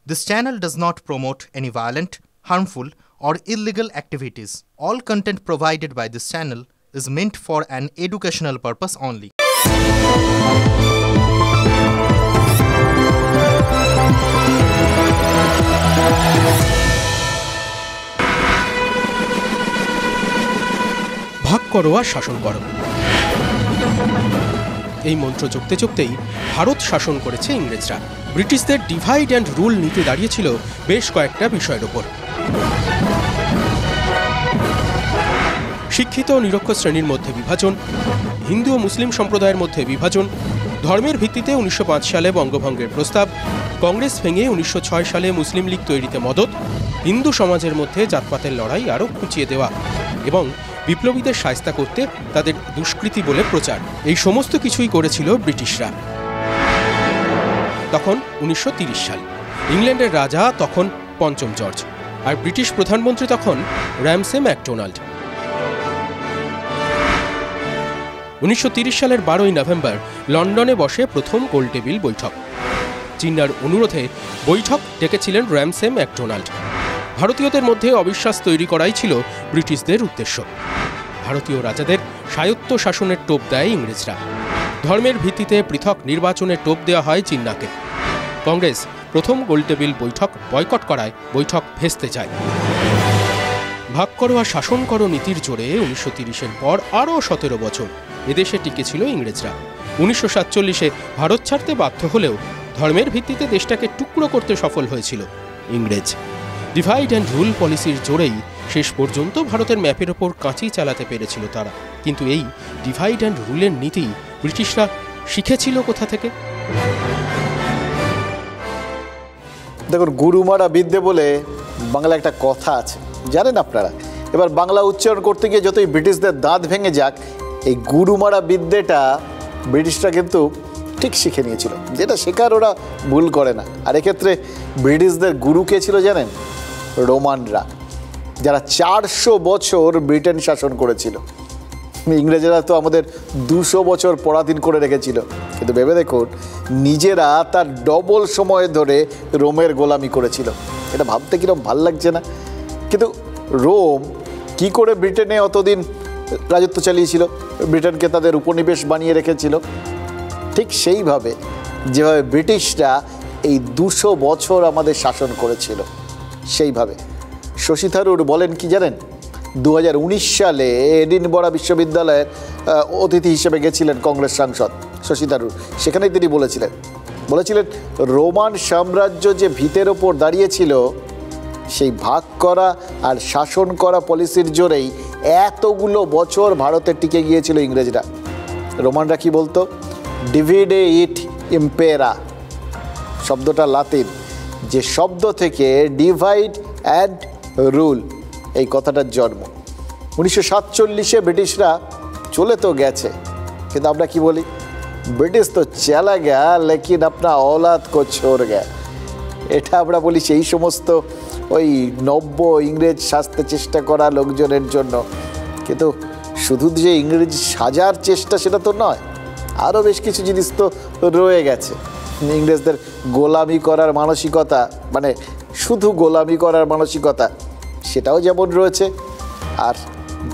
This channel does not promote any violent, harmful, or illegal activities. All content provided by this channel is meant for an educational purpose only. ভাগ করো আর শাসন করো, এই মন্ত্র জপতে জপতেই ভারত শাসন করেছে ইংরেজরা। ব্রিটিশদের ডিভাইড অ্যান্ড রুল নীতি দাঁড়িয়েছিল বেশ কয়েকটা বিষয়ের ওপর। শিক্ষিত ও নিরক্ষর শ্রেণীর মধ্যে বিভাজন, হিন্দু ও মুসলিম সম্প্রদায়ের মধ্যে বিভাজন, ধর্মের ভিত্তিতে 1905 সালে বঙ্গভঙ্গের প্রস্তাব, কংগ্রেস ভেঙে 1906 সালে মুসলিম লীগ তৈরিতে মদত, হিন্দু সমাজের মধ্যে জাতপাতের লড়াই আরও খুঁচিয়ে দেওয়া এবং বিপ্লবীদের শায়েস্তা করতে তাদের দুষ্কৃতি বলে প্রচার, এই সমস্ত কিছুই করেছিল ব্রিটিশরা। তখন 1930 সাল। ইংল্যান্ডের রাজা তখন পঞ্চম জর্জ, আর ব্রিটিশ প্রধানমন্ত্রী তখন র্যামসে ম্যাকডোনাল্ড। 1930 সালের 12ই নভেম্বর লন্ডনে বসে প্রথম গোলটেবিল বৈঠক। জিন্নার অনুরোধে বৈঠক ডেকেছিলেন র্যামসে ম্যাকডোনাল্ড। ভারতীয়দের মধ্যে অবিশ্বাস তৈরি করাই ছিল ব্রিটিশদের উদ্দেশ্য। ভারতীয় রাজাদের স্বায়ত্ত শাসনের টোপ দেয় ইংরেজরা। ধর্মের ভিত্তিতে পৃথক নির্বাচনের টোপ দেওয়া হয় জিন্নাকে। কংগ্রেস প্রথম গোলটেবিল বৈঠক বয়কট করায় বৈঠক ভেস্তে যায়। ভাগ করো আর শাসন করো নীতির জোরে 1930-এর পর আরও 17 বছর এদেশে টিকেছিল ইংরেজরা। 1947-এ ভারত ছাড়তে বাধ্য হলেও ধর্মের ভিত্তিতে দেশটাকে টুকরো করতে সফল হয়েছিল ইংরেজ। ডিভাইড অ্যান্ড রুল পলিসির জোরেই শেষ পর্যন্ত ভারতের ম্যাপের ওপর কাঁচি চালাতে পেরেছিল তারা। কিন্তু এই ডিভাইড অ্যান্ড রুলের নীতি ব্রিটিশরা শিখেছিল কোথা থেকে? দেখুন, গুরুমারা বিদ্যে বলে বাংলা একটা কথা আছে, জানেন আপনারা। এবার বাংলা উচ্চারণ করতে গিয়ে যতই ব্রিটিশদের দাঁত ভেঙে যাক, এই গুরুমারা বিদ্যেটা ব্রিটিশরা কিন্তু ঠিক শিখে নিয়েছিল, যেটা শেখার ওরা ভুল করে না। আর এক্ষেত্রে ব্রিটিশদের গুরু কে ছিল জানেন? রোমানরা, যারা 400 বছর ব্রিটেন শাসন করেছিল। ইংরেজরা তো আমাদের 200 বছর পরাধীন করে রেখেছিল, কিন্তু ভেবে দেখুন, নিজেরা তার ডবল সময় ধরে রোমের গোলামি করেছিল। এটা ভাবতে কিরকম ভাল লাগছে না? কিন্তু রোম কি করে ব্রিটেনে অতদিন রাজত্ব চালিয়েছিল, ব্রিটেনকে তাদের উপনিবেশ বানিয়ে রেখেছিল। ঠিক সেইভাবে যেভাবে ব্রিটিশরা এই 200 বছর আমাদের শাসন করেছিল, সেইভাবে শশী থারুর বলেন কি জানেন? 2019 সালে এডিনবরা বিশ্ববিদ্যালয়ের অতিথি হিসেবে গেছিলেন কংগ্রেস সাংসদ শশী থারুর। সেখানেই তিনি বলেছিলেন রোমান সাম্রাজ্য যে ভিতের ওপর দাঁড়িয়েছিল, সেই ভাগ করা আর শাসন করা পলিসির জোরেই এতগুলো বছর ভারতে টিকে গিয়েছিল ইংরেজরা। রোমানরা কি বলতো? ডিভিডে ইট ইম্পেরা, শব্দটা লাতিন, যে শব্দ থেকে ডিভাইড অ্যান্ড রুল এই কথাটার জন্ম। 1947-এ ব্রিটিশরা চলে তো গেছে, কিন্তু আমরা কি বলি? ব্রিটিশ তো চলা গেয়া লেকিন আপনা औलाद को छोड़ गया। এটা আমরা বলি সেই সমস্ত ওই নব্য ইংরেজ সাজতে চেষ্টা করা লোকজনের জন্য। কিন্তু শুধু যে ইংরেজ সাজার চেষ্টা সেটা তো নয়, আরও বেশ কিছু জিনিস তো রয়ে গেছে। ইংরেজদের গোলামি করার মানসিকতা, মানে শুধু গোলামি করার মানসিকতা, সেটাও যেমন রয়েছে। আর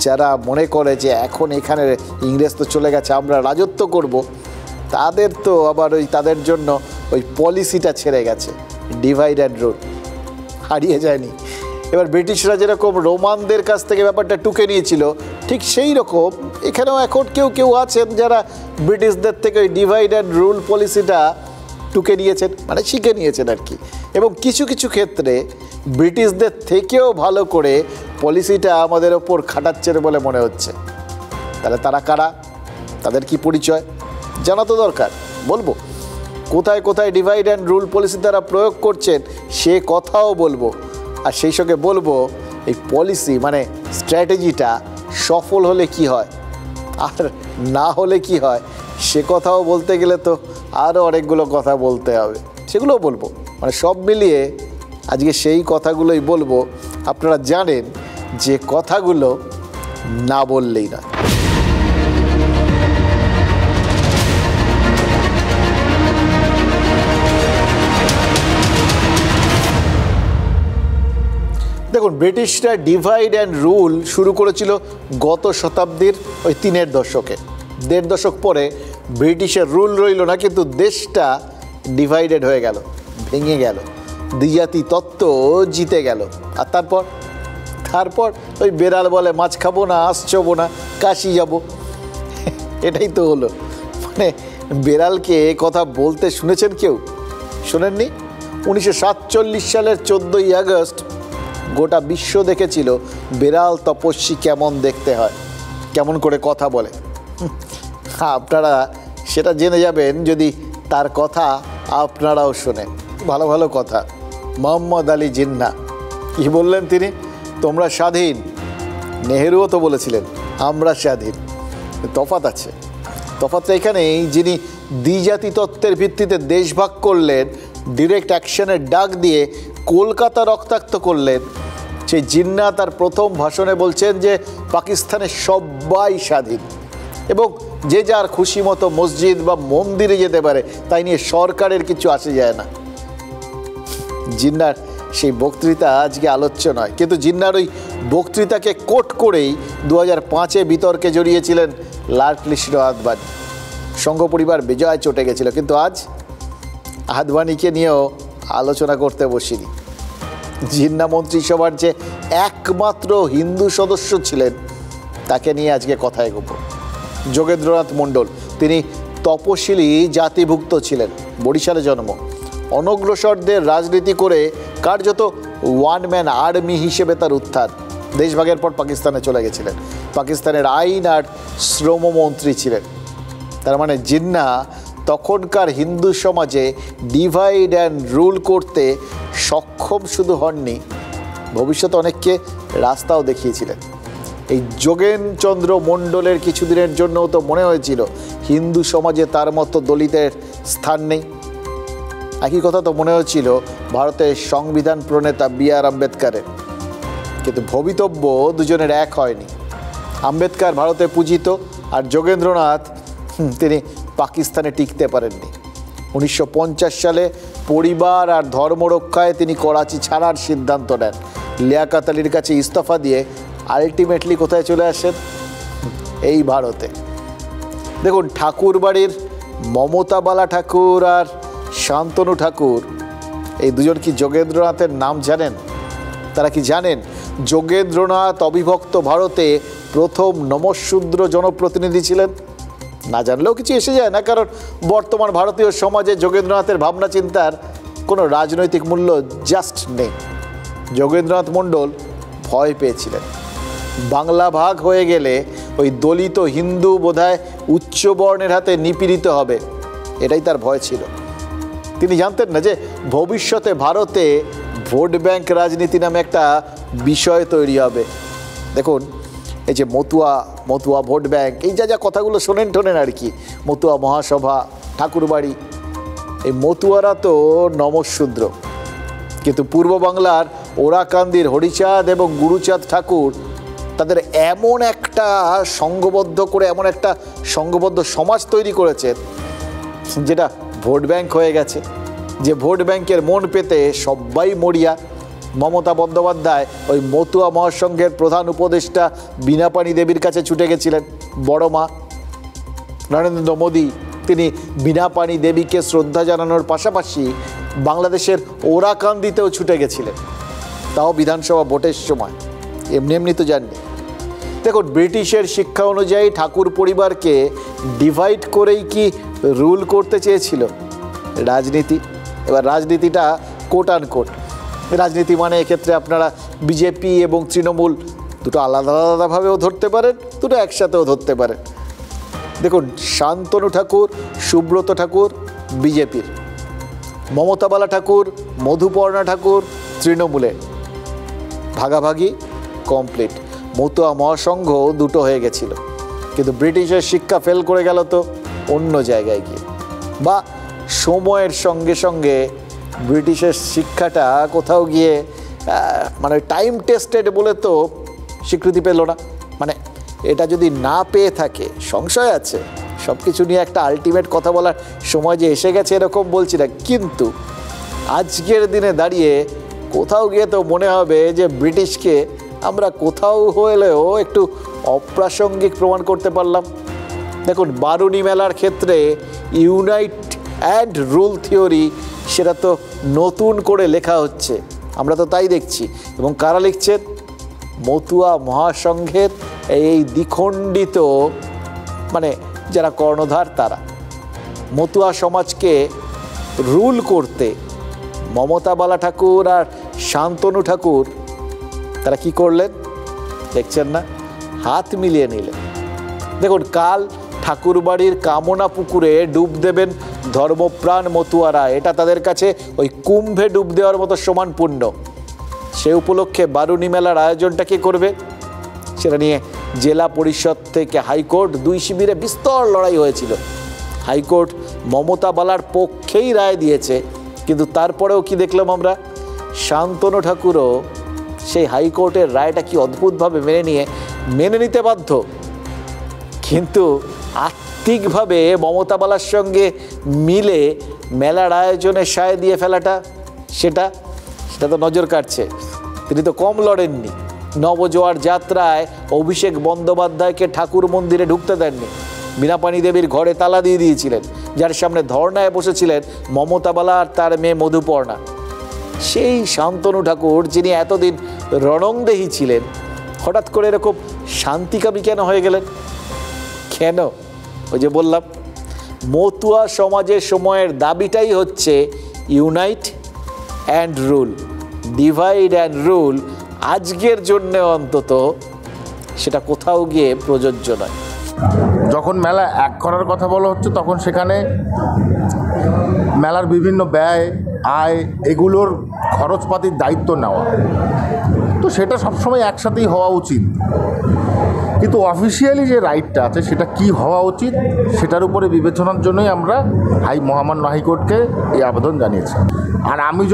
যারা মনে করে যে এখন এখানে ইংরেজ তো চলে গেছে, আমরা রাজত্ব করব, তাদের তো আবার তাদের জন্য ওই পলিসিটা ছেড়ে গেছে, ডিভাইড অ্যান্ড রুল হারিয়ে যায়নি। এবার ব্রিটিশরা যেরকম রোমানদের কাছ থেকে ব্যাপারটা টুকে নিয়েছিল, ঠিক সেই রকম এখানেও এখন কেউ আছেন যারা ব্রিটিশদের থেকে ওই ডিভাইড অ্যান্ড রুল পলিসিটা টুকে নিয়েছেন, মানে শিখে নিয়েছেন আর কি। এবং কিছু কিছু ক্ষেত্রে ব্রিটিশদের থেকেও ভালো করে পলিসিটা আমাদের ওপর খাটাচ্ছেন বলে মনে হচ্ছে। তাহলে তারা কারা, তাদের কি পরিচয় জানা তো দরকার। বলবো কোথায় কোথায় ডিভাইড অ্যান্ড রুল পলিসি তারা প্রয়োগ করছেন সে কথাও বলবো। আর সেই সঙ্গে বলবো এই পলিসি মানে স্ট্র্যাটেজিটা সফল হলে কি হয় আর না হলে কি হয়, সে কথাও বলতে গেলে তো আরও অনেকগুলো কথা বলতে হবে, সেগুলোও বলবো। মানে সব মিলিয়ে আজকে সেই কথাগুলোই বলবো। আপনারা জানেন যে কথাগুলো না বললেই না। দেখুন, ব্রিটিশরা ডিভাইড অ্যান্ড রুল শুরু করেছিল গত শতাব্দীর ওই 3-এর দশকে। 1.5 দশক পরে ব্রিটিশের রুল রইল না, কিন্তু দেশটা ডিভাইডেড হয়ে গেল, ভেঙে গেল, দ্বিজাতি তত্ত্ব জিতে গেল। আর তারপর ওই বেড়াল বলে মাছ খাবো না, আঁশ ছোবো না, কাশি যাব। এটাই তো হলো। মানে বেড়ালকে কথা বলতে শুনেছেন কেউ? শোনেননি? 1947 সালের 14ই আগস্ট গোটা বিশ্ব দেখেছিল বেড়াল তপস্বী কেমন দেখতে হয়, কেমন করে কথা বলে। আপনারা সেটা জেনে যাবেন যদি তার কথা আপনারাও শোনেন। ভালো ভালো কথা। মোহাম্মদ আলী জিন্নাহ কি বললেন তিনি? তোমরা স্বাধীন। নেহেরুও তো বলেছিলেন আমরা স্বাধীন। তফাৎ আছে। তফাৎটা এখানেই, যিনি দ্বিজাতি তত্ত্বের ভিত্তিতে দেশভাগ করলেন, ডিরেক্ট অ্যাকশনের ডাক দিয়ে কলকাতা রক্তাক্ত করলেন, সেই জিন্নাহ তার প্রথম ভাষণে বলছেন যে পাকিস্তানের সবাই স্বাধীন এবং যে যার খুশি মতো মসজিদ বা মন্দিরে যেতে পারে, তাই নিয়ে সরকারের কিছু আসে যায় না। জিন্নাহর সেই বক্তৃতা আজকে আলোচ্য নয়, কিন্তু জিন্নাহর ওই বক্তৃতাকে কোট করেই 2005-এ বিতর্কে জড়িয়েছিলেন লাল কৃষ্ণ আদবানি। সংঘ পরিবার বিজয় চটে গেছিল, কিন্তু আজ আদবানিকে নিয়েও আলোচনা করতে বসিনি। জিন্নাহ মন্ত্রিসভার যে একমাত্র হিন্দু সদস্য ছিলেন, তাকে নিয়ে আজকে কথা এগোবো। যোগেন্দ্রনাথ মণ্ডল, তিনি তপশিলি জাতিভুক্ত ছিলেন, বরিশালে জন্ম। অনগ্রসরদের রাজনীতি করে কার্যত ওয়ান ম্যান আর্মি হিসেবে তার উত্থান। দেশভাগের পর পাকিস্তানে চলে গেছিলেন, পাকিস্তানের আইন আর শ্রমমন্ত্রী ছিলেন। তার মানে জিন্নাহ তখনকার হিন্দু সমাজে ডিভাইড অ্যান্ড রুল করতে সক্ষম শুধু হননি, ভবিষ্যতে অনেককে রাস্তাও দেখিয়েছিলেন। এই যোগেনচন্দ্র মণ্ডলের কিছুদিনের জন্যও তো মনে হয়েছিল হিন্দু সমাজে তার মতো দলিতের স্থান নেই। একই কথা তো মনে হয়েছিল ভারতের সংবিধান প্রণেতা B.R. আম্বেদকরের। কিন্তু ভবিতব্য দুজনের এক হয়নি। আম্বেদকর ভারতে পূজিত, আর যোগেন্দ্রনাথ তিনি পাকিস্তানে টিকতে পারেননি। 1950 সালে পরিবার আর ধর্মরক্ষায় তিনি করাচি ছাড়ার সিদ্ধান্ত নেন। লিয়াকত আলীর কাছে ইস্তফা দিয়ে আলটিমেটলি কোথায় চলে আসেন? এই ভারতে। দেখুন, ঠাকুর বাড়ির মমতা বালা ঠাকুর আর শান্তনু ঠাকুর, এই দুজন কি যোগেন্দ্রনাথের নাম জানেন? তারা কি জানেন যোগেন্দ্রনাথ অবিভক্ত ভারতে প্রথম নমশূদ্র জনপ্রতিনিধি ছিলেন? না জানলেও কিছু এসে যায় না, কারণ বর্তমান ভারতীয় সমাজে যোগেন্দ্রনাথের ভাবনা চিন্তার কোনো রাজনৈতিক মূল্য জাস্ট নেই। যোগেন্দ্রনাথ মণ্ডল ভয় পেয়েছিলেন বাংলা ভাগ হয়ে গেলে ওই দলিত হিন্দু বোধহয় উচ্চবর্ণের হাতে নিপীড়িত হবে, এটাই তার ভয় ছিল। তিনি জানতেন না যে ভবিষ্যতে ভারতে ভোট ব্যাংক রাজনীতি নামে একটা বিষয় তৈরি হবে। দেখুন, এই যে মতুয়া ভোট ব্যাংক, এই যা কথাগুলো শোনেন আর কি, মতুয়া মহাসভা, ঠাকুরবাড়ি, এই মতুয়ারা তো নমশূদ্র, কিন্তু পূর্ব বাংলার ওরাকান্দির হরিচাঁদ এবং গুরুচাঁদ ঠাকুর তাদের এমন একটা সংঘবদ্ধ সমাজ তৈরি করেছেন যেটা ভোট ব্যাংক হয়ে গেছে। যে ভোট ব্যাংকের মন পেতে সবাই মরিয়া। মমতা বন্দ্যোপাধ্যায় ওই মতুয়া মহাসংঘের প্রধান উপদেষ্টা বীণাপাণি দেবীর কাছে ছুটে গেছিলেন, বড় মা। নরেন্দ্র মোদী তিনি বীণাপাণি দেবীকে শ্রদ্ধা জানানোর পাশাপাশি বাংলাদেশের ওরাকান্দিতেও ছুটে গেছিলেন, তাও বিধানসভা ভোটের সময়। এমনি তো জাননি। দেখুন, ব্রিটিশের শিক্ষা অনুযায়ী ঠাকুর পরিবারকে ডিভাইড করেই কি রুল করতে চেয়েছিল রাজনীতি? এবার রাজনীতিটা কোট আন কোট রাজনীতি মানে এক্ষেত্রে আপনারা বিজেপি এবং তৃণমূল দুটো আলাদা আলাদাভাবেও ধরতে পারেন, দুটো একসাথেও ধরতে পারেন। দেখুন, শান্তনু ঠাকুর, সুব্রত ঠাকুর বিজেপির, মমতা বালা ঠাকুর, মধুপর্ণা ঠাকুর তৃণমূলের। ভাগাভাগি কমপ্লিট। মতুয়া মহাসংঘ দুটো হয়ে গেছিল, কিন্তু ব্রিটিশের শিক্ষা ফেল করে গেল তো অন্য জায়গায় গিয়ে, বা সময়ের সঙ্গে সঙ্গে ব্রিটিশের শিক্ষাটা কোথাও গিয়ে মানে টাইম টেস্টেড বলে তো স্বীকৃতি পেল না। মানে এটা যদি না পেয়ে থাকে, সংশয় আছে, সব কিছু নিয়ে একটা আলটিমেট কথা বলার সময় যে এসে গেছে এরকম বলছি না, কিন্তু আজকের দিনে দাঁড়িয়ে কোথাও গিয়ে তো মনে হবে যে ব্রিটিশকে আমরা কোথাও হলেও একটু অপ্রাসঙ্গিক প্রমাণ করতে পারলাম। দেখুন, বারুণী মেলার ক্ষেত্রে ইউনাইট অ্যান্ড রুল থিওরি সেটা তো নতুন করে লেখা হচ্ছে, আমরা তো তাই দেখছি। এবং কারা লিখছেন? মতুয়া মহাসংঘের এই দ্বিখণ্ডিত মানে যারা কর্ণধার, তারা মতুয়া সমাজকে রুল করতে মমতা বালা ঠাকুর আর শান্তনু ঠাকুর তারা কি করলেন দেখছেন না? হাত মিলিয়ে নিলেন। দেখুন, কাল ঠাকুরবাড়ির কামনা পুকুরে ডুব দেবেন ধর্মপ্রাণ মতুয়ারা, এটা তাদের কাছে ওই কুম্ভে ডুব দেওয়ার মতো সমান পুণ্য। সে উপলক্ষে বারুণী মেলার আয়োজনটা কে করবে? সেটা নিয়ে জেলা পরিষদ থেকে হাইকোর্ট, দুই শিবিরে বিস্তর লড়াই হয়েছিল। হাইকোর্ট মমতা বালার পক্ষেই রায় দিয়েছে, কিন্তু তারপরেও কি দেখলাম আমরা? শান্তনু ঠাকুরও সেই হাইকোর্টের রায়টা কি অদ্ভুতভাবে মেনে নিতে বাধ্য। কিন্তু আত্মিকভাবে মমতা বালার সঙ্গে মিলে মেলার আয়োজনে সায় দিয়ে ফেলাটা সেটা তো নজর কাটছে। তিনি তো কম লড়েননি। নবজোয়ার যাত্রায় অভিষেক বন্দ্যোপাধ্যায়কে ঠাকুর মন্দিরে ঢুকতে দেননি, বীণাপাণি দেবীর ঘরে তালা দিয়ে দিয়েছিলেন, যার সামনে ধর্নায় বসেছিলেন মমতা বালা আর তার মেয়ে মধুপর্ণা। সেই শান্তনু ঠাকুর, যিনি এতদিন রণংদেহী ছিলেন, হঠাৎ করে এরকম শান্তিকামী কেন হয়ে গেলেন? কেন? ওই যে বললাম, মতুয়া সমাজের সময়ের দাবিটাই হচ্ছে unite and rule, divide and rule. আজকের জন্য অন্তত সেটা কোথাও গিয়ে প্রযোজ্য নয়। যখন মেলা এক করার কথা বলা হচ্ছে, তখন সেখানে মেলার বিভিন্ন ব্যয়, আয়, এগুলোর খরচপাতির দায়িত্ব নেওয়া, তো সেটা সবসময় একসাথেই হওয়া উচিত। কিন্তু অফিসিয়ালি যে রাইটটা আছে সেটা কি হওয়া উচিত, সেটার উপরে বিবেচনার জন্যই আমরা মহামান্য হাইকোর্টকে এই আবেদন জানিয়েছি। আর আমরা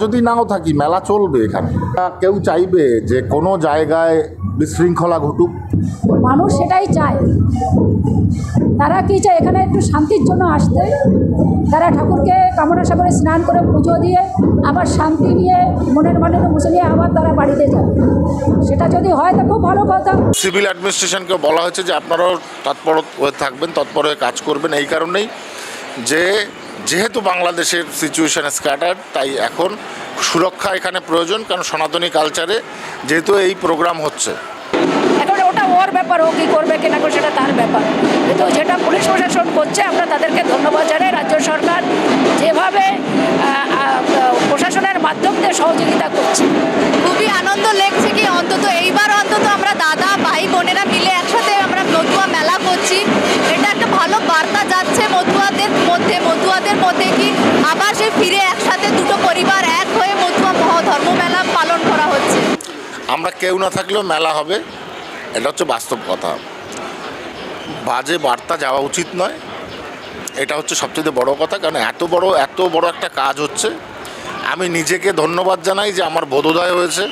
যদি নাও থাকি, মেলা চলবে। এখানে কেউ চাইবে যে কোনো জায়গায় বিশৃঙ্খলা ঘটুক? মানুষ সেটাই চায়। তারা কি চায়? এখানে একটু শান্তির জন্য আসতে, তারা ঠাকুরকে কামনা সাগরে স্নান করে পুজো দিয়ে আবার শান্তি নিয়ে মনের বসে নিয়ে আবার তারা বাড়িতে যাবে। সেটা যদি হয় তো খুব ভালো কথা। সিভিল অ্যাডমিনিস্ট্রেশনকে বলা হয়েছে যে আপনারাও তৎপর থাকবেন, তৎপর হয়ে কাজ করবেন, এই কারণেই যেহেতু বাংলাদেশের সিচুয়েশন স্ক্যাটার্ড, তাই এখন সুরক্ষা এখানে প্রয়োজন। কারণ সনাতনী কালচারে যেহেতু এই প্রোগ্রাম হচ্ছে, এখন ওটা ওর ব্যাপার, ও কী করবে কিনা সেটা তার ব্যাপার। কিন্তু যেটা পুলিশ প্রশাসন করছে, আমরা তাদেরকে ধন্যবাদ জানাই। রাজ্য সরকার যেভাবে প্রশাসনের মাধ্যম দিয়ে সহযোগিতা করছে, খুবই আনন্দ লাগছে কি অন্তত এইবার আমরা দাদা ভাই বোনেরা মিলে একসাথে আমরা মতুয়া মেলা করছি। এটা একটা ভালো বার্তা যাচ্ছে মতুয়াদের মধ্যে কি আবার সে ফিরে একসাথে দুটো পরিবার এক হয়ে মতুয়া ধর্ম মেলা পালন করা হচ্ছে। আমরা কেউ না থাকলেও মেলা হবে, এটা হচ্ছে বাস্তব কথা। বাজে বার্তা যাওয়া উচিত নয়, এটা হচ্ছে সবচেয়ে বড় কথা। কারণ এত বড় একটা কাজ হচ্ছে। আমি নিজেকে ধন্যবাদ জানাই যে আমার বোধোদয় হয়েছে,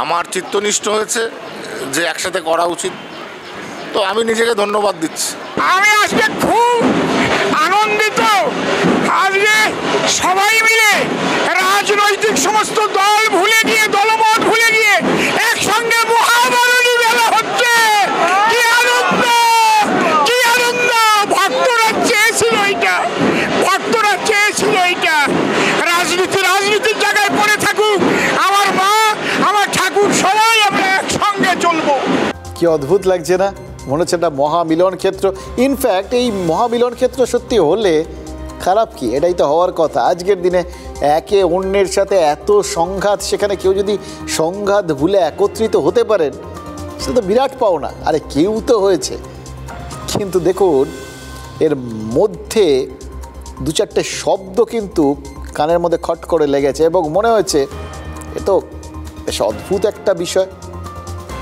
আমার চিত্তনিষ্ঠ হয়েছে যে একসাথে করা উচিত। তো আমি নিজেকে ধন্যবাদ দিচ্ছি। আমি আজকে খুব আনন্দিত। আজকে সবাই মিলে রাজনৈতিক সমস্ত দল ভুলে গিয়ে, দলমত ভুলে গিয়ে একসঙ্গে মহাবারুণী মেলা হচ্ছে। কি আনন্দ, কি আনন্দ! ভক্তরা চেয়েছিল এটা। রাজনীতির জায়গায় পড়ে থাকুক, আমার মা, আমার ঠাকুর, সবাই আমরা একসঙ্গে চলবো। কি অদ্ভুত লাগছে না? মনে হচ্ছে একটা মহামিলন ক্ষেত্র। ইনফ্যাক্ট এই মহামিলন ক্ষেত্র সত্যি হলে খারাপ কি? এটাই তো হওয়ার কথা। আজকের দিনে একে অন্যের সাথে এত সংঘাত, সেখানে কেউ যদি সংঘাত ভুলে একত্রিত হতে পারেন, সেটা তো বিরাট পাওনা। আরে কেউ তো হয়েছে। কিন্তু দেখুন, এর মধ্যে দু চারটে শব্দ কিন্তু কানের মধ্যে খট করে লেগেছে এবং মনে হয়েছে এ তো বেশ অদ্ভুত একটা বিষয়।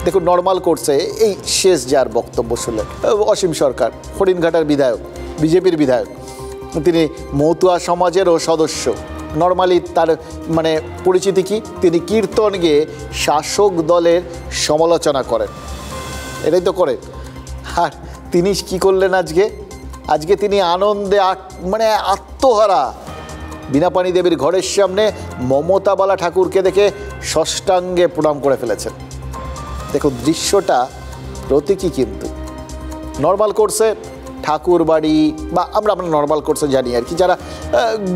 দেখুন, নর্মাল করছে এই শেষ যার বক্তব্য শুনলেন, অসীম সরকার, হরিণঘাটার বিধায়ক, বিজেপির বিধায়ক, তিনি মতুয়া সমাজেরও সদস্য। নর্মালি তার পরিচিতি কি? তিনি কীর্তন গেয়ে শাসক দলের সমালোচনা করেন, এটাই তো করেন। আর তিনি কি করলেন আজকে তিনি আনন্দে আত্মহারা, বীণাপাণি দেবীর ঘরের সামনে মমতাবালা ঠাকুরকে দেখে ষষ্ঠাঙ্গে প্রণাম করে ফেলেছেন। দেখুন দৃশ্যটা প্রতীকী, কিন্তু নর্মাল কোর্সে ঠাকুর বাড়ি বা আমরা নর্মাল কোর্সে জানি আর কি, যারা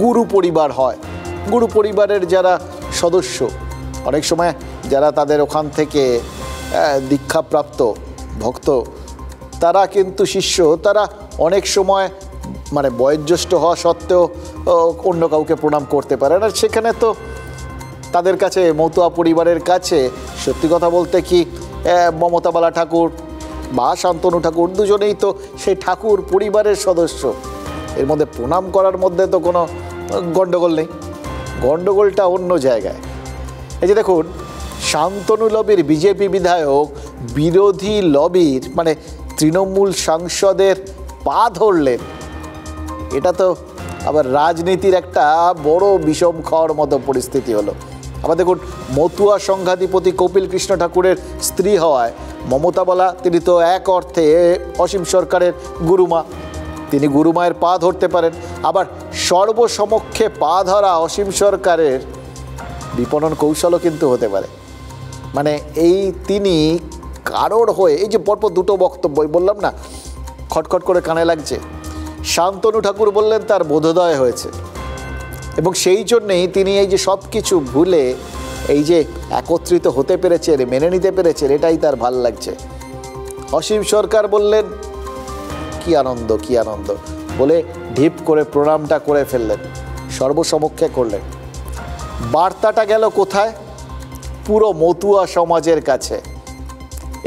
গুরু পরিবার হয়, গুরু পরিবারের যারা সদস্য, অনেক সময় যারা তাদের ওখান থেকে দীক্ষাপ্রাপ্ত ভক্ত, তারা কিন্তু শিষ্য, তারা অনেক সময় মানে বয়োজ্যেষ্ঠ হওয়া সত্ত্বেও অন্য কাউকে প্রণাম করতে পারে না। সেখানে তো তাদের কাছে, মতুয়া পরিবারের কাছে সত্যি কথা বলতে কি মমতাবালা ঠাকুর বা শান্তনু ঠাকুর দুজনেই তো সেই ঠাকুর পরিবারের সদস্য। এর মধ্যে প্রণাম করার মধ্যে তো কোনো গণ্ডগোল নেই, গণ্ডগোলটা অন্য জায়গায়। এই যে দেখুন, শান্তনু লবির বিজেপি বিধায়ক বিরোধী লবির মানে তৃণমূল সাংসদের পা ধরলেন, এটা তো আবার রাজনীতির একটা বড় বিষম খাওয়ার মতো পরিস্থিতি হলো। আবার দেখুন, মতুয়া সংঘাধিপতি কপিল কৃষ্ণ ঠাকুরের স্ত্রী হওয়ায় মমতাবালা, তিনি তো এক অর্থে অসীম সরকারের গুরুমা, তিনি গুরুমায়ের পা ধরতে পারেন। আবার সর্বসমক্ষে পা ধরা অসীম সরকারের বিপণন কৌশলও কিন্তু হতে পারে। মানে এই তিনি কারোর হয়ে, এই যে পরপর দুটো বক্তব্য বললাম না, খটখট করে কানে লাগছে। শান্তনু ঠাকুর বললেন তার বোধোদয় হয়েছে এবং সেই জন্যেই তিনি এই যে সব কিছু ভুলে এই যে একত্রিত হতে পেরেছেন, মেনে নিতে পেরেছেন, এটাই তার ভাল লাগছে। অসীম সরকার বললেন কি আনন্দ, কি আনন্দ বলে ঢিপ করে প্রণামটা করে ফেললেন, সর্বসমক্ষে করলেন। বার্তাটা গেল কোথায়? পুরো মতুয়া সমাজের কাছে।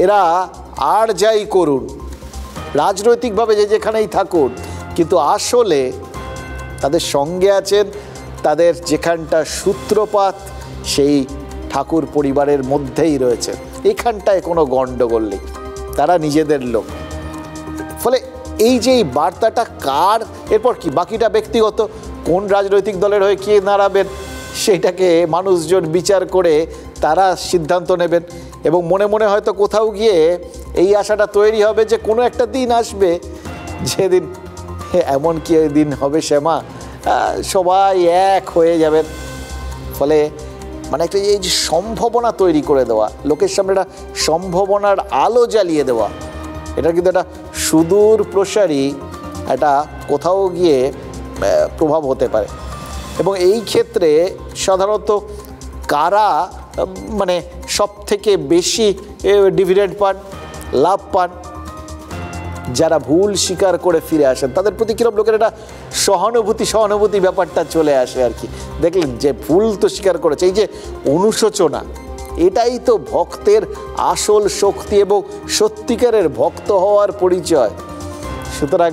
এরা আর যাই করুন, রাজনৈতিকভাবে যে যেখানেই থাকুন, কিন্তু আসলে তাদের সঙ্গে আছেন, তাদের যেখানটা সূত্রপাত সেই ঠাকুর পরিবারের মধ্যেই রয়েছে, এখানটায় কোনো গণ্ডগোল নেই, তারা নিজেদের লোক। ফলে এই যে এই বার্তাটা কার, এরপর কি বাকিটা ব্যক্তিগত, কোন রাজনৈতিক দলের হয়ে কে দাঁড়াবেন সেইটাকে মানুষজন বিচার করে তারা সিদ্ধান্ত নেবেন। এবং মনে মনে হয়তো কোথাও গিয়ে এই আশাটা তৈরি হবে যে কোনো একটা দিন আসবে যেদিন, এমন কি দিন হবে শ্যামা, সবাই এক হয়ে যাবেন। ফলে মানে একটা এই যে সম্ভাবনা তৈরি করে দেওয়া, লোকের সামনে একটা সম্ভাবনার আলো জ্বালিয়ে দেওয়া, এটা কিন্তু একটা সুদূর প্রসারী একটা কোথাও গিয়ে প্রভাব হতে পারে। এবং এই ক্ষেত্রে সাধারণত কারা মানে সব থেকে বেশি ডিভিডেন্ড পান, লাভ পান? যারা ভুল স্বীকার করে ফিরে আসেন, তাদের প্রতি কিরকম লোকের একটা সহানুভূতি ব্যাপারটা চলে আসে আর কি। দেখলেন যে ভুল তো স্বীকার করেছে, এই যে অনুশোচনা, এটাই তো ভক্তের আসল শক্তি এবং সত্যিকারের ভক্ত হওয়ার পরিচয়। সুতরাং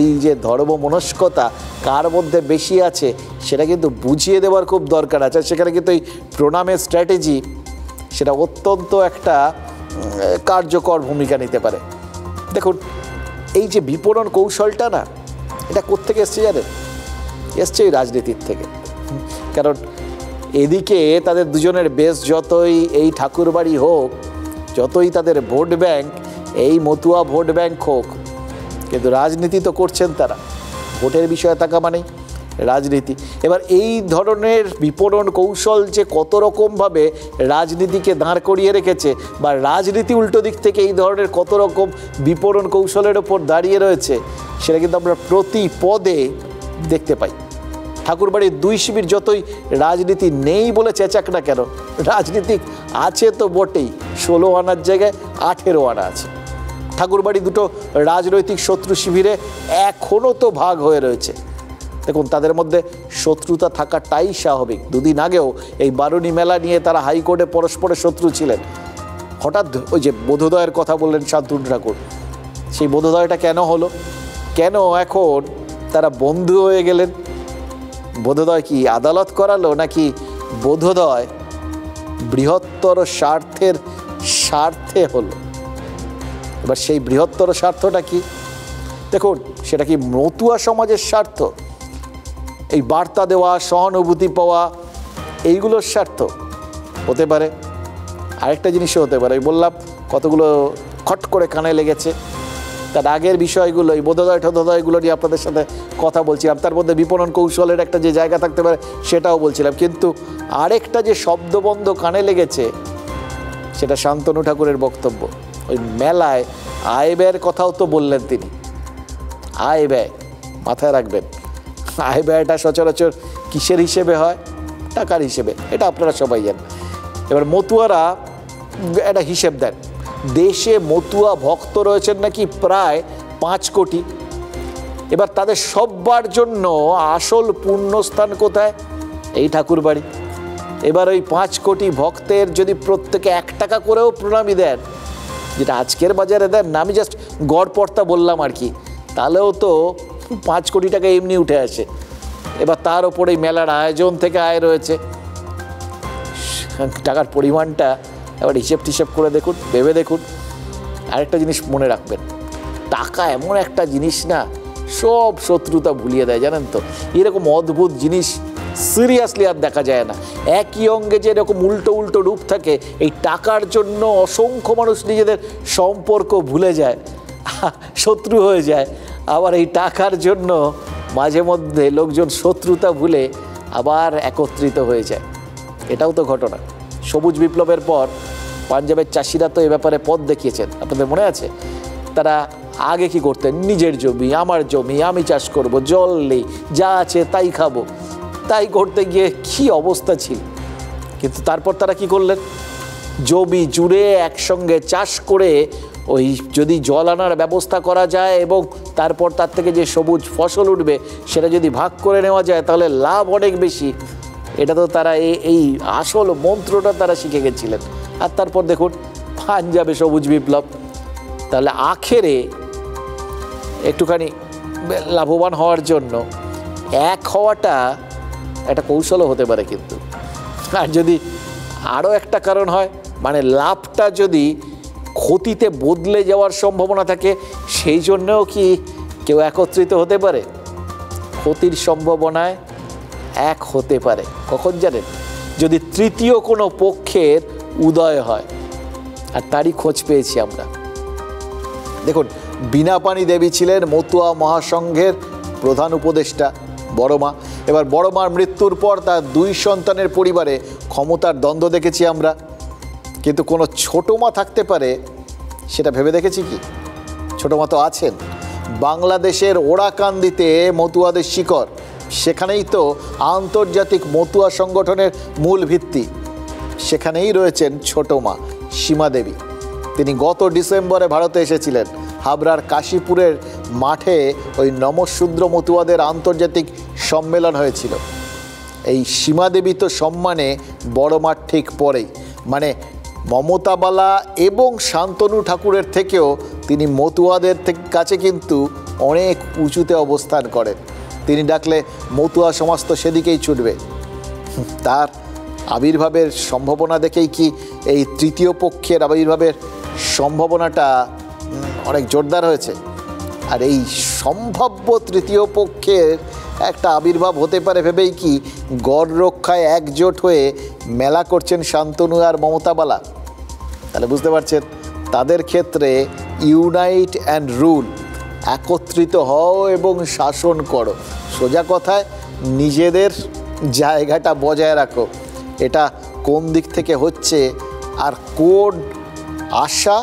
এই যে ধর্মমনস্কতা কার মধ্যে বেশি আছে সেটা কিন্তু বুঝিয়ে দেওয়ার খুব দরকার আছে। সেখানে কিন্তু এই প্রণামের স্ট্র্যাটেজি সেটা অত্যন্ত একটা কার্যকর ভূমিকা নিতে পারে। দেখুন, এই যে বিপণন কৌশলটা না, এটা কোত্থেকে এসছে জানেন? এসছে এই রাজনীতির থেকে। কারণ এদিকে তাদের দুজনের বেশ যতই এই ঠাকুরবাড়ি হোক, যতই তাদের ভোট ব্যাংক এই মতুয়া ভোট ব্যাংক হোক, কিন্তু রাজনীতি তো করছেন তারা, ভোটের বিষয়ে থাকা মানেই রাজনীতি। এবার এই ধরনের বিপণন কৌশল যে কত রকমভাবে রাজনীতিকে দাঁড় করিয়ে রেখেছে, বা রাজনীতি উল্টো দিক থেকে এই ধরনের কত রকম বিপণন কৌশলের ওপর দাঁড়িয়ে রয়েছে, সেটা কিন্তু আমরা প্রতি পদে দেখতে পাই। ঠাকুরবাড়ির দুই শিবির যতই রাজনীতি নেই বলে চেঁচাক না কেন, রাজনীতি আছে তো বটেই, 16 আনার জায়গায় 18 আনা আছে। ঠাকুরবাড়ি দুটো রাজনৈতিক শত্রু শিবিরে এখনও তো ভাগ হয়ে রয়েছে। দেখুন, তাদের মধ্যে শত্রুতা থাকাটাই স্বাভাবিক। দুদিন আগেও এই বারুণী মেলা নিয়ে তারা হাইকোর্টে পরস্পরের শত্রু ছিলেন। হঠাৎ ওই যে বোধোদয়ের কথা বললেন শান্তনু ঠাকুর, সেই বোধোদয়টা কেন হলো? কেন এখন তারা বন্ধু হয়ে গেলেন? বোধোদয় কি আদালত করালো, নাকি বোধোদয় বৃহত্তর স্বার্থে হলো? এবার সেই বৃহত্তর স্বার্থটা কি? দেখুন, সেটা কি মতুয়া সমাজের স্বার্থ, এই বার্তা দেওয়া, সহানুভূতি পাওয়া, এইগুলোর স্বার্থ? হতে পারে। আরেকটা জিনিসও হতে পারে, বললাম কতগুলো খট করে কানে লেগেছে, তার আগের বিষয়গুলো, এই বোধোদয় টোধোদয়গুলো নিয়ে আপনাদের সাথে কথা বলছিলাম, তার মধ্যে বিপণন কৌশলের একটা যে জায়গা থাকতে পারে সেটাও বলছিলাম। কিন্তু আরেকটা যে শব্দবন্ধ কানে লেগেছে সেটা শান্তনু ঠাকুরের বক্তব্য। ওই মেলায় আয় ব্যয়ের কথাও তো বললেন তিনি। আয় ব্যয় মাথায় রাখবেন, আয় ব্যয়টা সচরাচর কিসের হিসেবে হয়? টাকার হিসেবে, এটা আপনারা সবাই জানেন। এবার মতুয়ারা একটা হিসেব দেন, দেশে মতুয়া ভক্ত রয়েছেন নাকি প্রায় 5 কোটি। এবার তাদের সব্বার জন্য আসল পুণ্যস্থান কোথায়? এই ঠাকুর বাড়ি। এবার ওই 5 কোটি ভক্তের যদি প্রত্যেকে 1 টাকা করেও প্রণামী দেন, যেটা আজকের বাজারে দেন না, আমি জাস্ট গড়পড়তা বললাম আর কি, তাহলেও তো 5 কোটি টাকা এমনি উঠে আসে। এবার তার ওপরে মেলার আয়োজন থেকে আয় রয়েছে, টাকার পরিমাণটা এবার হিসেব করে দেখুন, ভেবে দেখুন। আরেকটা জিনিস মনে রাখবেন, টাকা এমন একটা জিনিস না, সব শত্রুতা ভুলিয়ে দেয়, জানেন তো। এরকম অদ্ভুত জিনিস সিরিয়াসলি আর দেখা যায় না। একই অঙ্গে যে এরকম উল্টো উল্টো রূপ থাকে, এই টাকার জন্য অসংখ্য মানুষ নিজেদের সম্পর্ক ভুলে যায়, শত্রু হয়ে যায়। আবার এই টাকার জন্য মাঝে মধ্যে লোকজন শত্রুতা ভুলে আবার একত্রিত হয়ে যায়, এটাও তো ঘটনা। সবুজ বিপ্লবের পর পাঞ্জাবের চাষিরা তো এ ব্যাপারে পথ দেখিয়েছেন, আপনাদের মনে আছে? তারা আগে কি করতেন? নিজের জমি, আমার জমি, আমি চাষ করব, জল নেই, যা আছে তাই খাবো, তাই করতে গিয়ে কি অবস্থা ছিল। কিন্তু তারপর তারা কি করলেন? জমি জুড়ে একসঙ্গে চাষ করে ওই যদি জল আনার ব্যবস্থা করা যায় এবং তারপর তার থেকে যে সবুজ ফসল উঠবে সেটা যদি ভাগ করে নেওয়া যায় তাহলে লাভ অনেক বেশি। এটা তো তারা এই আসল মন্ত্রটা তারা শিখে গেছিলেন। আর তারপর দেখুন পাঞ্জাবে সবুজ বিপ্লব। তাহলে আখেরে একটুখানি লাভবান হওয়ার জন্য এক হওয়াটা একটা কৌশলও হতে পারে, কিন্তু আর যদি আরও একটা কারণ হয়, মানে লাভটা যদি ক্ষতিতে বদলে যাওয়ার সম্ভাবনা থাকে, সেই জন্যও কি কেউ একত্রিত হতে পারে? ক্ষতির সম্ভাবনায় এক হতে পারে কখন জানেন? যদি তৃতীয় কোনো পক্ষের উদয় হয়, আর তারই খোঁজ পেয়েছি আমরা। দেখুন, বীণাপাণি দেবী ছিলেন মতুয়া মহাসংঘের প্রধান উপদেষ্টা, বড়মা। এবার বড়মার মৃত্যুর পর তার 2 সন্তানের পরিবারে ক্ষমতার দ্বন্দ্ব দেখেছি আমরা, কিন্তু কোনো ছোটো মা থাকতে পারে সেটা ভেবে দেখেছি কি? ছোটো মা তো আছেন। বাংলাদেশের ওরাকান্দিতে মতুয়াদের শিকড়, সেখানেই তো আন্তর্জাতিক মতুয়া সংগঠনের মূল ভিত্তি, সেখানেই রয়েছেন ছোটো মা সীমা দেবী। তিনি গত ডিসেম্বরে ভারতে এসেছিলেন। হাবড়ার কাশীপুরের মাঠে ওই নমশূদ্র মতুয়াদের আন্তর্জাতিক সম্মেলন হয়েছিল। এই সীমা দেবী তো সম্মানে বড় মাঠ ঠিক পরেই, মানে মমতা বালা এবং শান্তনু ঠাকুরের থেকেও তিনি মতুয়াদের কাছে কিন্তু অনেক উঁচুতে অবস্থান করেন। তিনি ডাকলে মতুয়া সমাজ তো সেদিকেই ছুটবে। তার আবির্ভাবের সম্ভাবনা দেখেই কি এই তৃতীয় পক্ষের আবির্ভাবের সম্ভাবনাটা অনেক জোরদার হয়েছে। আর এই সম্ভাব্য তৃতীয় পক্ষের একটা আবির্ভাব হতে পারে ভেবেই কি গড় রক্ষায় একজোট হয়ে মেলা করছেন শান্তনু আর মমতা বালা। তাহলে বুঝতে পারছেন, তাদের ক্ষেত্রে ইউনাইট অ্যান্ড রুল, একত্রিত হও এবং শাসন করো, সোজা কথায় নিজেদের জায়গাটা বজায় রাখো। এটা কোন দিক থেকে হচ্ছে আর কোন আশা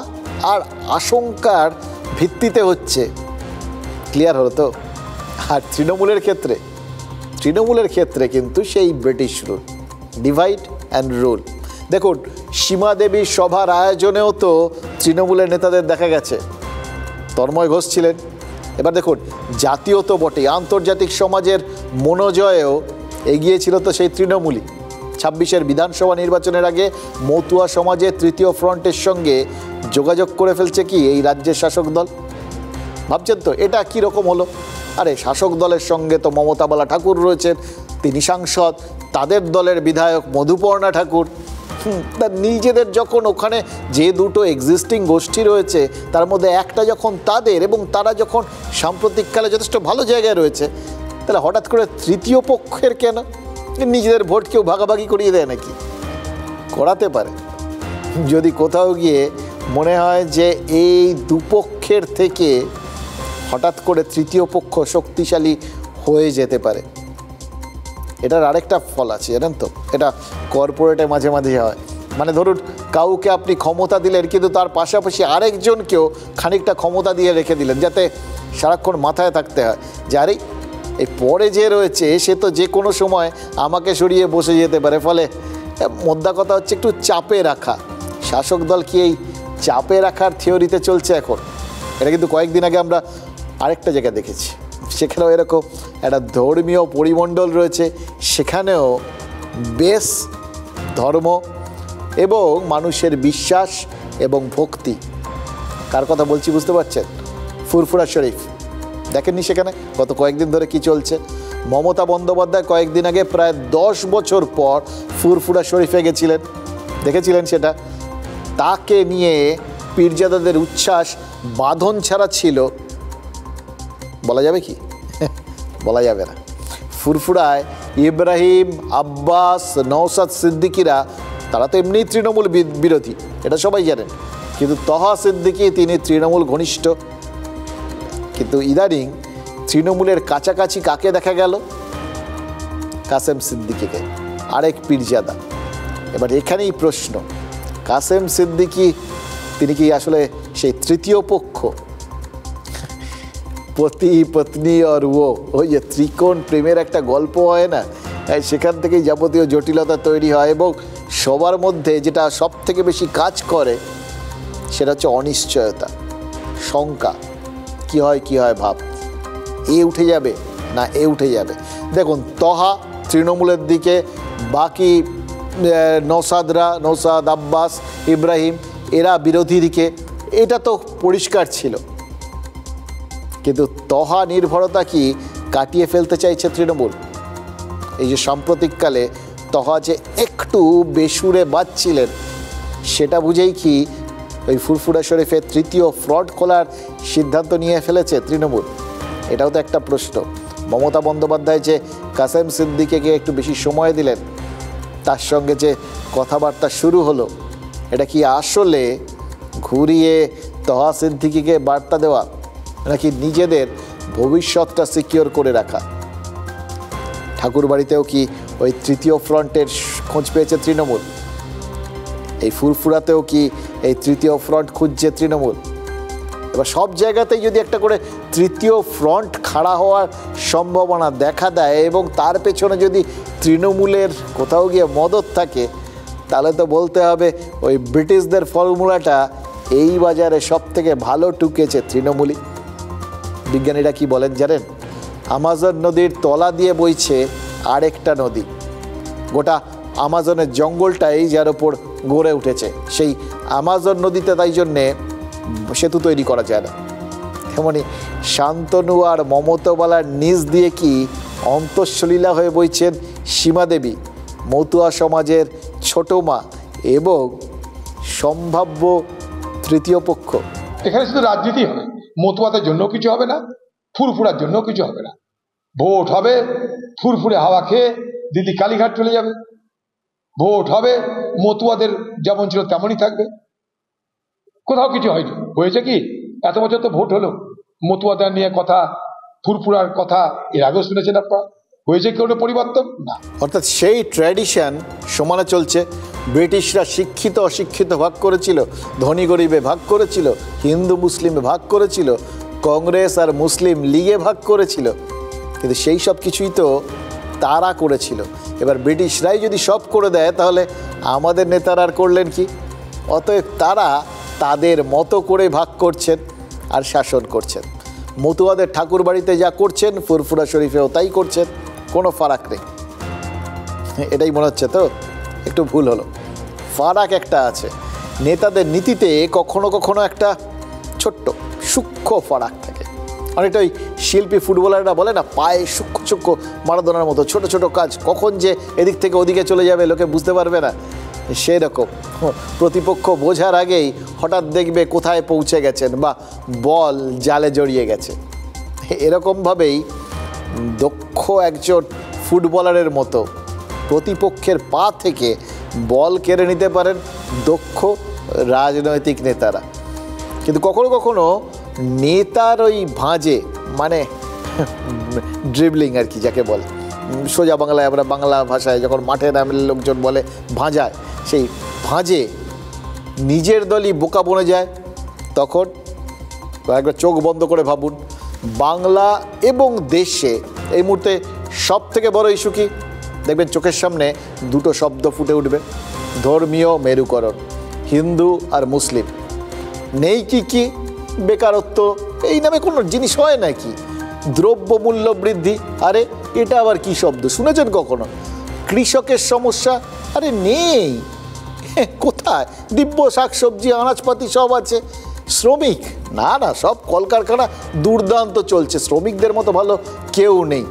আর আশঙ্কার ভিত্তিতে হচ্ছে, ক্লিয়ার হলো তো? আর তৃণমূলের ক্ষেত্রে কিন্তু সেই British rule, divide and rule. দেখুন, সীমা দেবীর সভার আয়োজনেও তো তৃণমূলের নেতাদের দেখা গেছে, তন্ময় ঘোষ ছিলেন। এবার দেখুন, জাতীয় তো বটেই, আন্তর্জাতিক সমাজের মনোজয়েও এগিয়েছিল তো সেই তৃণমূলই। 26-এর বিধানসভা নির্বাচনের আগে মতুয়া সমাজের তৃতীয় ফ্রন্টের সঙ্গে যোগাযোগ করে ফেলছে কি এই রাজ্যের শাসক দল। ভাবছেন তো এটা কী রকম হলো? আরে শাসক দলের সঙ্গে তো মমতা বালা ঠাকুর রয়েছেন, তিনি সাংসদ, তাদের দলের বিধায়ক মধুপর্ণা ঠাকুর। তা নিজেদের যখন ওখানে যে দুটো এক্সিস্টিং গোষ্ঠী রয়েছে তার মধ্যে একটা যখন তাদের, এবং তারা যখন সাম্প্রতিককালে যথেষ্ট ভালো জায়গায় রয়েছে, তাহলে হঠাৎ করে তৃতীয় পক্ষের কেন? নিজেদের ভোট কেউ ভাগাভাগি করিয়ে দেয় নাকি? করাতে পারে যদি কোথাও গিয়ে মনে হয় যে এই দুপক্ষের থেকে হঠাৎ করে তৃতীয় পক্ষ শক্তিশালী হয়ে যেতে পারে। এটার আরেকটা ফল আছে জানেন তো, এটা কর্পোরেটে মাঝে মাঝে হয়। মানে ধরুন কাউকে আপনি ক্ষমতা দিলেন, কিন্তু তার পাশাপাশি আরেকজনকেও খানিকটা ক্ষমতা দিয়ে রেখে দিলেন, যাতে সারাক্ষণ মাথায় থাকতে হয় যে আরে এই পরে যে রয়েছে সে তো যে কোনো সময় আমাকে সরিয়ে বসে যেতে পারে। ফলে মোদ্দা কথা হচ্ছে একটু চাপে রাখা। শাসক দল কি এই চাপে রাখার থিওরিতে চলছে এখন? এটা কিন্তু কয়েকদিন আগে আমরা আরেকটা জায়গায় দেখেছি, সেখানেও এরকম একটা ধর্মীয় পরিমণ্ডল রয়েছে, সেখানেও বেশ ধর্ম এবং মানুষের বিশ্বাস এবং ভক্তি। কার কথা বলছি বুঝতে পারছেন? ফুরফুরা শরীফ দেখেননি সেখানে গত কয়েকদিন ধরে কি চলছে? মমতা বন্দ্যোপাধ্যায় কয়েকদিন আগে প্রায় 10 বছর পর ফুরফুরা শরীফে গেছিলেন, দেখেছিলেন সেটা। তাকে নিয়ে পীরজাদাদের উচ্ছ্বাস বাঁধন ছাড়া ছিল, বলা যাবে কি? বলা যাবে না। ফুরফুরায় ইব্রাহিম, আব্বাস, নওশাদ সিদ্দিকিরা তারা তো এমনিই তৃণমূল বিরোধী, এটা সবাই জানেন, কিন্তু তহা সিদ্দিকি তিনি তৃণমূল ঘনিষ্ঠ। কিন্তু ইদানিং তৃণমূলের কাছাকাছি কাকে দেখা গেল? কাসেম সিদ্দিকিকে, আরেক পীরজাদা। এবার এখানেই প্রশ্ন, কাসেম সিদ্দিকি তিনি কি আসলে সেই তৃতীয় পক্ষ? পতি পত্নী আর ওই যে ত্রিকোণ প্রেমের একটা গল্প হয় না, সেখান থেকেই যাবতীয় জটিলতা তৈরি হয়। এবং সবার মধ্যে যেটা সব থেকে বেশি কাজ করে সেটা হচ্ছে অনিশ্চয়তা, শঙ্কা। কি হয় ভাব, এ উঠে যাবে না এ উঠে যাবে। দেখুন তহা তৃণমূলের দিকে, বাকি নওশাদ, আব্বাস, ইব্রাহিম এরা বিরোধী দিকে, এটা তো পরিষ্কার ছিল। কিন্তু তহা নির্ভরতা কি কাটিয়ে ফেলতে চাইছে তৃণমূল? এই যে সাম্প্রতিককালে তহা যে একটু বেসুরে বাজছিলেন, সেটা বুঝেই কি ওই ফুরফুরা শরীফের তৃতীয় ফ্রন্ট খোলার সিদ্ধান্ত নিয়ে ফেলেছে তৃণমূল? এটাও তো একটা প্রশ্ন। মমতা বন্দ্যোপাধ্যায় যে কাসেম সিদ্দিকিকে একটু বেশি সময় দিলেন, তার সঙ্গে যে কথাবার্তা শুরু হলো, এটা কি আসলে ঘুরিয়ে তহা সিদ্দিকিকে বার্তা দেওয়া, নাকি নিজেদের ভবিষ্যৎটা সিকিওর করে রাখা? ঠাকুরবাড়িতেও কি ওই তৃতীয় ফ্রন্টের খোঁজ পেয়েছে তৃণমূল? এই ফুরফুরাতেও কি এই তৃতীয় ফ্রন্ট খুঁজছে তৃণমূল? এবার সব জায়গাতেই যদি একটা করে তৃতীয় ফ্রন্ট খাড়া হওয়ার সম্ভাবনা দেখা দেয় এবং তার পেছনে যদি তৃণমূলের কোথাও গিয়ে মদত থাকে, তাহলে তো বলতে হবে ওই ব্রিটিশদের ফর্মুলাটা এই বাজারে সব থেকে ভালো টুকেছে তৃণমূলই। বিজ্ঞানীরা কি বলেন জানেন? আমাজন নদীর তলা দিয়ে বইছে আরেকটা নদী, গোটা আমাজনের জঙ্গলটাই যার ওপর গড়ে উঠেছে। সেই আমাজন নদীতে তাই জন্যে সেতু তৈরি করা যায় না। তেমনি শান্তনু আর মমতাবালার নিচ দিয়ে কি অন্তঃসলীলা হয়ে বইছেন সীমাদেবী, মতুয়া সমাজের ছোট মা এবং সম্ভাব্য তৃতীয় পক্ষ। এখানে শুধু রাজনীতি হবে, মতুয়াদের জন্য কিছু হবে না, ফুরফুরার জন্য কিছু হবে না। ভোট হবে, ফুরফুরে হাওয়া খেয়ে দিদি কালীঘাট চলে যাবে। ভোট হবে, মতুয়াদের যেমন ছিল তেমনই থাকবে। কোথাও কিছু হয়নি। হয়েছে কি, এত বছর তো ভোট হলো, মতুয়াদের নিয়ে কথা, ফুরফুরার কথা এর আগেও শুনেছেন আপনারা। হয়েছে কি কোনো পরিবর্তন? না। অর্থাৎ সেই ট্র্যাডিশন সমানে চলছে। ব্রিটিশরা শিক্ষিত অশিক্ষিত ভাগ করেছিল, ধনী গরিবে ভাগ করেছিল, হিন্দু মুসলিমে ভাগ করেছিল, কংগ্রেস আর মুসলিম লীগে ভাগ করেছিল, কিন্তু সেই সব কিছুই তো তারা করেছিল। এবার ব্রিটিশরাই যদি সব করে দেয়, তাহলে আমাদের নেতারা আর করলেন কি? অতএব তারা তাদের মতো করে ভাগ করছেন আর শাসন করছেন। মতুয়াদের ঠাকুর বাড়িতে যা করছেন, ফুরফুরা শরীফেও তাই করছেন, কোনো ফারাক নেই। এটাই মনে হচ্ছে তো একটু ভুল হলো। ফারাক একটা আছে, নেতাদের নীতিতে কখনো কখনো একটা ছোট্ট সূক্ষ্ম ফারাক থাকে। অনেকটা ওই শিল্পী ফুটবলাররা বলে না, পায়ে সূক্ষ্ম সূক্ষ্ম মারাদোনার মতো ছোট ছোট কাজ, কখন যে এদিক থেকে ওদিকে চলে যাবে লোকে বুঝতে পারবে না। সেই রকম প্রতিপক্ষ বোঝার আগেই হঠাৎ দেখবে কোথায় পৌঁছে গেছেন বা বল জালে জড়িয়ে গেছে। এরকমভাবেই দক্ষ একজন ফুটবলারের মতো প্রতিপক্ষের পা থেকে বল কেড়ে নিতে পারেন দক্ষ রাজনৈতিক নেতারা। কিন্তু কখনো কখনো নেতার ওই ভাঁজে, মানে ড্রিবলিং আর কি যাকে বলে, সোজা বাংলায় আমরা বাংলা ভাষায় যখন মাঠে নামলে লোকজন বলে ভাঁজায়, সেই ভাঁজে নিজের দলই বোকা বনে যায়। তখন একবার চোখ বন্ধ করে ভাবুন, বাংলা এবং দেশে এই মুহূর্তে সব থেকে বড় ইস্যু কি? দেখবেন চোখের সামনে দুটো শব্দ ফুটে উঠবে, ধর্মীয় মেরুকরণ, হিন্দু আর মুসলিম। নেই কি বেকারত্ব, এই নামে কোনো জিনিস হয় নাকি? দ্রব্যমূল্য বৃদ্ধি, আরে এটা আবার কি শব্দ শুনেছেন কখনো? কৃষকের সমস্যা, আরে নেই কোথায়? দিব্য শাকসবজি আনাজপাতি সব আছে। শ্রমিক, না না, সব কলকারখানা দুর্দান্ত চলছে, শ্রমিকদের মতো ভালো কেউ নেই,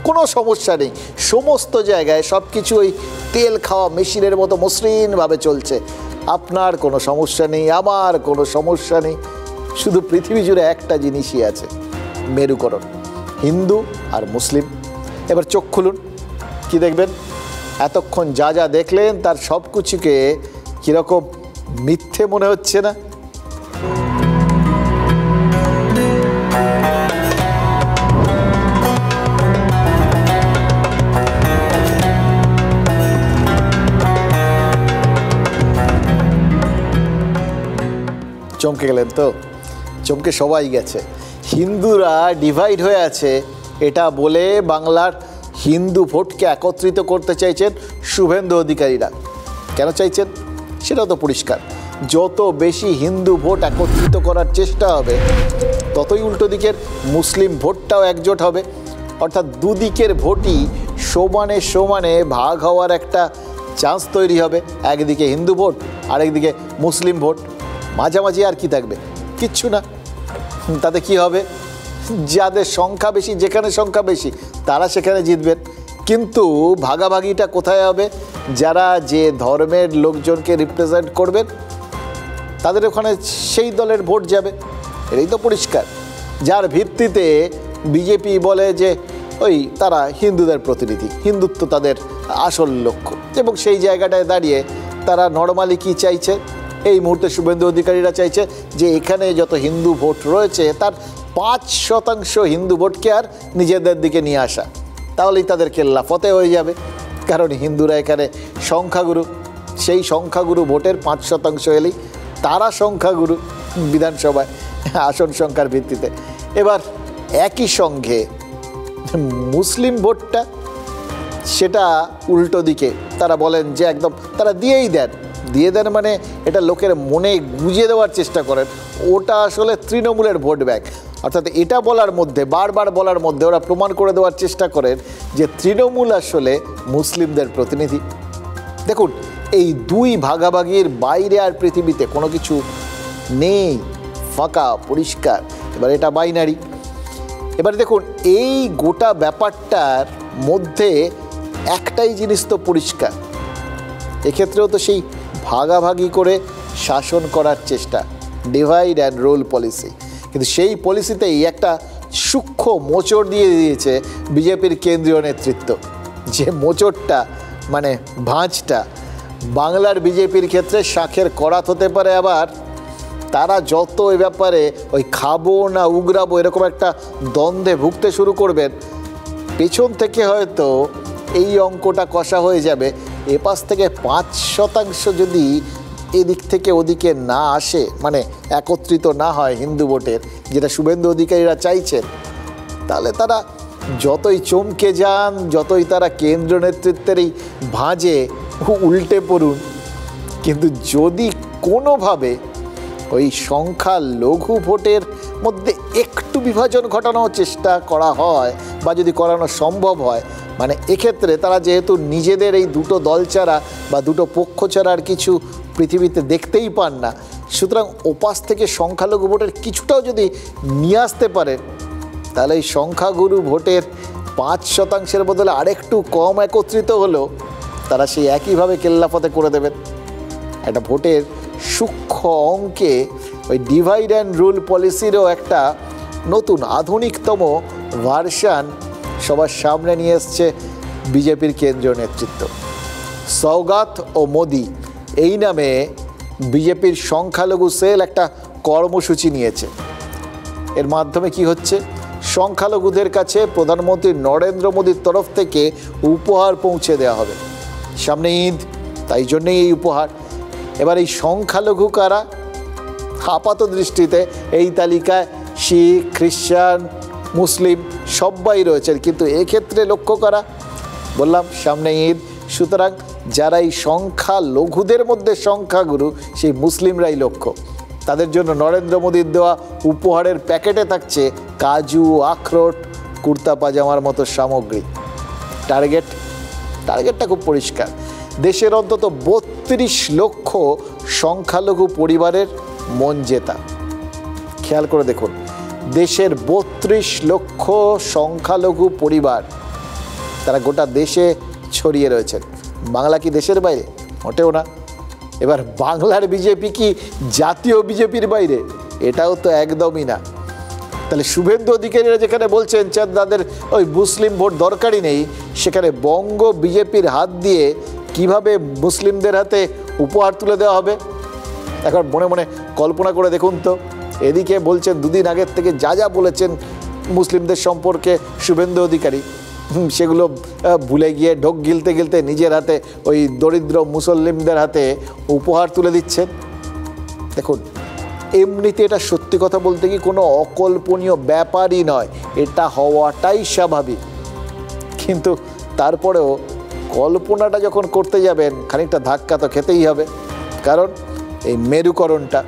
কোনো সমস্যা নেই। সমস্ত জায়গায় সব কিছু ওই তেল খাওয়া মেশিনের মতো মসৃণভাবে চলছে। আপনার কোনো সমস্যা নেই, আমার কোনো সমস্যা নেই। শুধু পৃথিবী জুড়ে একটা জিনিসই আছে, মেরুকরণ, হিন্দু আর মুসলিম। এবার চোখ খুলুন, কি দেখবেন? এতক্ষণ যা যা দেখলেন তার সব কিছুকে কীরকম মিথ্যে মনে হচ্ছে না? চমকে গেলেন তো? চমকে সবাই গেছে। হিন্দুরা ডিভাইড হয়ে আছে এটা বলে বাংলার হিন্দু ভোটকে একত্রিত করতে চাইছেন শুভেন্দু অধিকারীরা। কেন চাইছেন সেটাও তো পরিষ্কার। যত বেশি হিন্দু ভোট একত্রিত করার চেষ্টা হবে, ততই উল্টো দিকের মুসলিম ভোটটাও একজোট হবে। অর্থাৎ দুদিকের ভোটই সমানে সমানে ভাগ হওয়ার একটা চান্স তৈরি হবে। একদিকে হিন্দু ভোট, আরেকদিকে মুসলিম ভোট। মাঝামাঝি আর কি থাকবে? কিচ্ছু না। তাতে কি হবে? যাদের সংখ্যা বেশি, যেখানে সংখ্যা বেশি তারা সেখানে জিতবেন। কিন্তু ভাগাভাগিটা কোথায় হবে? যারা যে ধর্মের লোকজনকে রিপ্রেজেন্ট করবেন তাদের ওখানে সেই দলের ভোট যাবে। এটাই তো পরিষ্কার। যার ভিত্তিতে বিজেপি বলে যে ওই তারা হিন্দুদের প্রতিনিধি, হিন্দুত্ব তাদের আসল লক্ষ্য, এবং সেই জায়গাটায় দাঁড়িয়ে তারা নর্মালি কি চাইছে? এই মুহূর্তে শুভেন্দু অধিকারীরা চাইছে যে এখানে যত হিন্দু ভোট রয়েছে তার 5% হিন্দু ভোটকে আর নিজেদের দিকে নিয়ে আসা, তাহলেই তাদের কেল্লা ফতে হয়ে যাবে। কারণ হিন্দুরা এখানে সংখ্যাগুরু, সেই সংখ্যাগুরু ভোটের 5% এলেই তারা সংখ্যাগুরু বিধানসভায় আসন সংখ্যার ভিত্তিতে। এবার একই সঙ্গে মুসলিম ভোটটা, সেটা উল্টো দিকে তারা বলেন যে একদম তারা দিয়ে দেন, মানে এটা লোকের মনে গুঁজে দেওয়ার চেষ্টা করেন ওটা আসলে তৃণমূলের ভোট ব্যাংক। অর্থাৎ এটা বলার মধ্যে, বারবার বলার মধ্যে ওরা প্রমাণ করে দেওয়ার চেষ্টা করেন যে তৃণমূল আসলে মুসলিমদের প্রতিনিধি। দেখুন, এই দুই ভাগাভাগির বাইরে আর পৃথিবীতে কোনো কিছু নেই, ফাঁকা পরিষ্কার। এবার এটা বাইনারি। এবার দেখুন, এই গোটা ব্যাপারটার মধ্যে একটাই জিনিস তো পরিষ্কার, এক্ষেত্রেও তো সেই ভাগাভাগি করে শাসন করার চেষ্টা, ডিভাইড অ্যান্ড রুল পলিসি। কিন্তু সেই পলিসিতেই একটা সূক্ষ্ম মোচড় দিয়ে দিয়েছে বিজেপির কেন্দ্রীয় নেতৃত্ব। যে মোচড়টা, মানে ভাঁজটা, বাংলার বিজেপির ক্ষেত্রে শাঁখের করাত হতে পারে। আবার তারা যত এ ব্যাপারে ওই খাবো না উগরাবো এরকম একটা দ্বন্দ্বে ভুগতে শুরু করবেন, পেছন থেকে হয়তো এই অঙ্কটা কষা হয়ে যাবে। এপাশ থেকে 5% যদি এদিক থেকে ওদিকে না আসে, মানে একত্রিত না হয় হিন্দু ভোটের, যেটা শুভেন্দু অধিকারীরা চাইছেন, তাহলে তারা যতই চমকে যান, যতই তারা কেন্দ্র নেতৃত্বের এই ভাঁজে উল্টে পড়ুন, কিন্তু যদি কোনোভাবে ওই সংখ্যা লঘু ভোটের মধ্যে একটু বিভাজন ঘটানোর চেষ্টা করা হয়, বা যদি করানো সম্ভব হয়, মানে এক্ষেত্রে তারা যেহেতু নিজেদের এই দুটো দল ছাড়া বা দুটো পক্ষ ছাড়া আর কিছু পৃথিবীতে দেখতেই পান না, সুতরাং ওপাশ থেকে সংখ্যালঘু ভোটের কিছুটাও যদি নিয়ে আসতে পারে, তাহলে এই সংখ্যাগুরু ভোটের 5% বদলে আরেকটু কম একত্রিত হলেও তারা সেই একইভাবে কেল্লাফতে করে দেবেন। একটা ভোটের সূক্ষ্ম অঙ্কে ওই ডিভাইড অ্যান্ড রুল পলিসিরও একটা নতুন আধুনিকতম ভার্সান সবার সামনে নিয়ে এসছে বিজেপির কেন্দ্রীয় নেতৃত্ব। সওগাত ও মোদি এই নামে বিজেপির সংখ্যালঘু সেল একটা কর্মসূচি নিয়েছে। এর মাধ্যমে কি হচ্ছে, সংখ্যালঘুদের কাছে প্রধানমন্ত্রী নরেন্দ্র মোদীর তরফ থেকে উপহার পৌঁছে দেওয়া হবে। সামনে ঈদ, তাই জন্যেই এই উপহার। এবার এই সংখ্যালঘু কারা? আপাত দৃষ্টিতে এই তালিকায় শিখ, খ্রিস্টান, মুসলিম সবাই রয়েছেন, কিন্তু এক্ষেত্রে লক্ষ্য করা, বললাম সামনে ঈদ, সুতরাং যারা এই সংখ্যালঘুদের মধ্যে সংখ্যাগুরু সেই মুসলিমরাই লক্ষ্য। তাদের জন্য নরেন্দ্র মোদীর দেওয়া উপহারের প্যাকেটে থাকছে কাজু, আখরোট, কুর্তা পাজামার মতো সামগ্রী। টার্গেটটা খুব পরিষ্কার, দেশের অন্তত 32 লক্ষ সংখ্যালঘু পরিবারের মন জেতা। খেয়াল করে দেখুন, দেশের 32 লক্ষ সংখ্যালঘু পরিবার, তারা গোটা দেশে ছড়িয়ে রয়েছেন। বাংলা কি দেশের বাইরে? মোটেও না। এবার বাংলার বিজেপি কি জাতীয় বিজেপির বাইরে? এটাও তো একদমই না। তাহলে শুভেন্দু অধিকারীরা যেখানে বলছেন তাদের ওই মুসলিম ভোট দরকারই নেই, সেখানে বঙ্গ বিজেপির হাত দিয়ে কিভাবে মুসলিমদের হাতে উপহার তুলে দেওয়া হবে? এখন মনে মনে কল্পনা করে দেখুন তো। এদিকে বলছেন দুদিন আগের থেকে যা যা বলেছেন মুসলিমদের সম্পর্কে শুভেন্দু অধিকারী, সেগুলো ভুলে গিয়ে ঢোক গিলতে গিলতে নিজের হাতে ওই দরিদ্র মুসলিমদের হাতে উপহার তুলে দিচ্ছেন। দেখুন, এমনিতে এটা সত্যি কথা বলতে কি কোনো অকল্পনীয় ব্যাপারই নয়, এটা হওয়াটাই স্বাভাবিক। কিন্তু তারপরেও কল্পনাটা যখন করতে যাবেন খানিকটা ধাক্কা তো খেতেই হবে, কারণ এই মেরুকরণটা।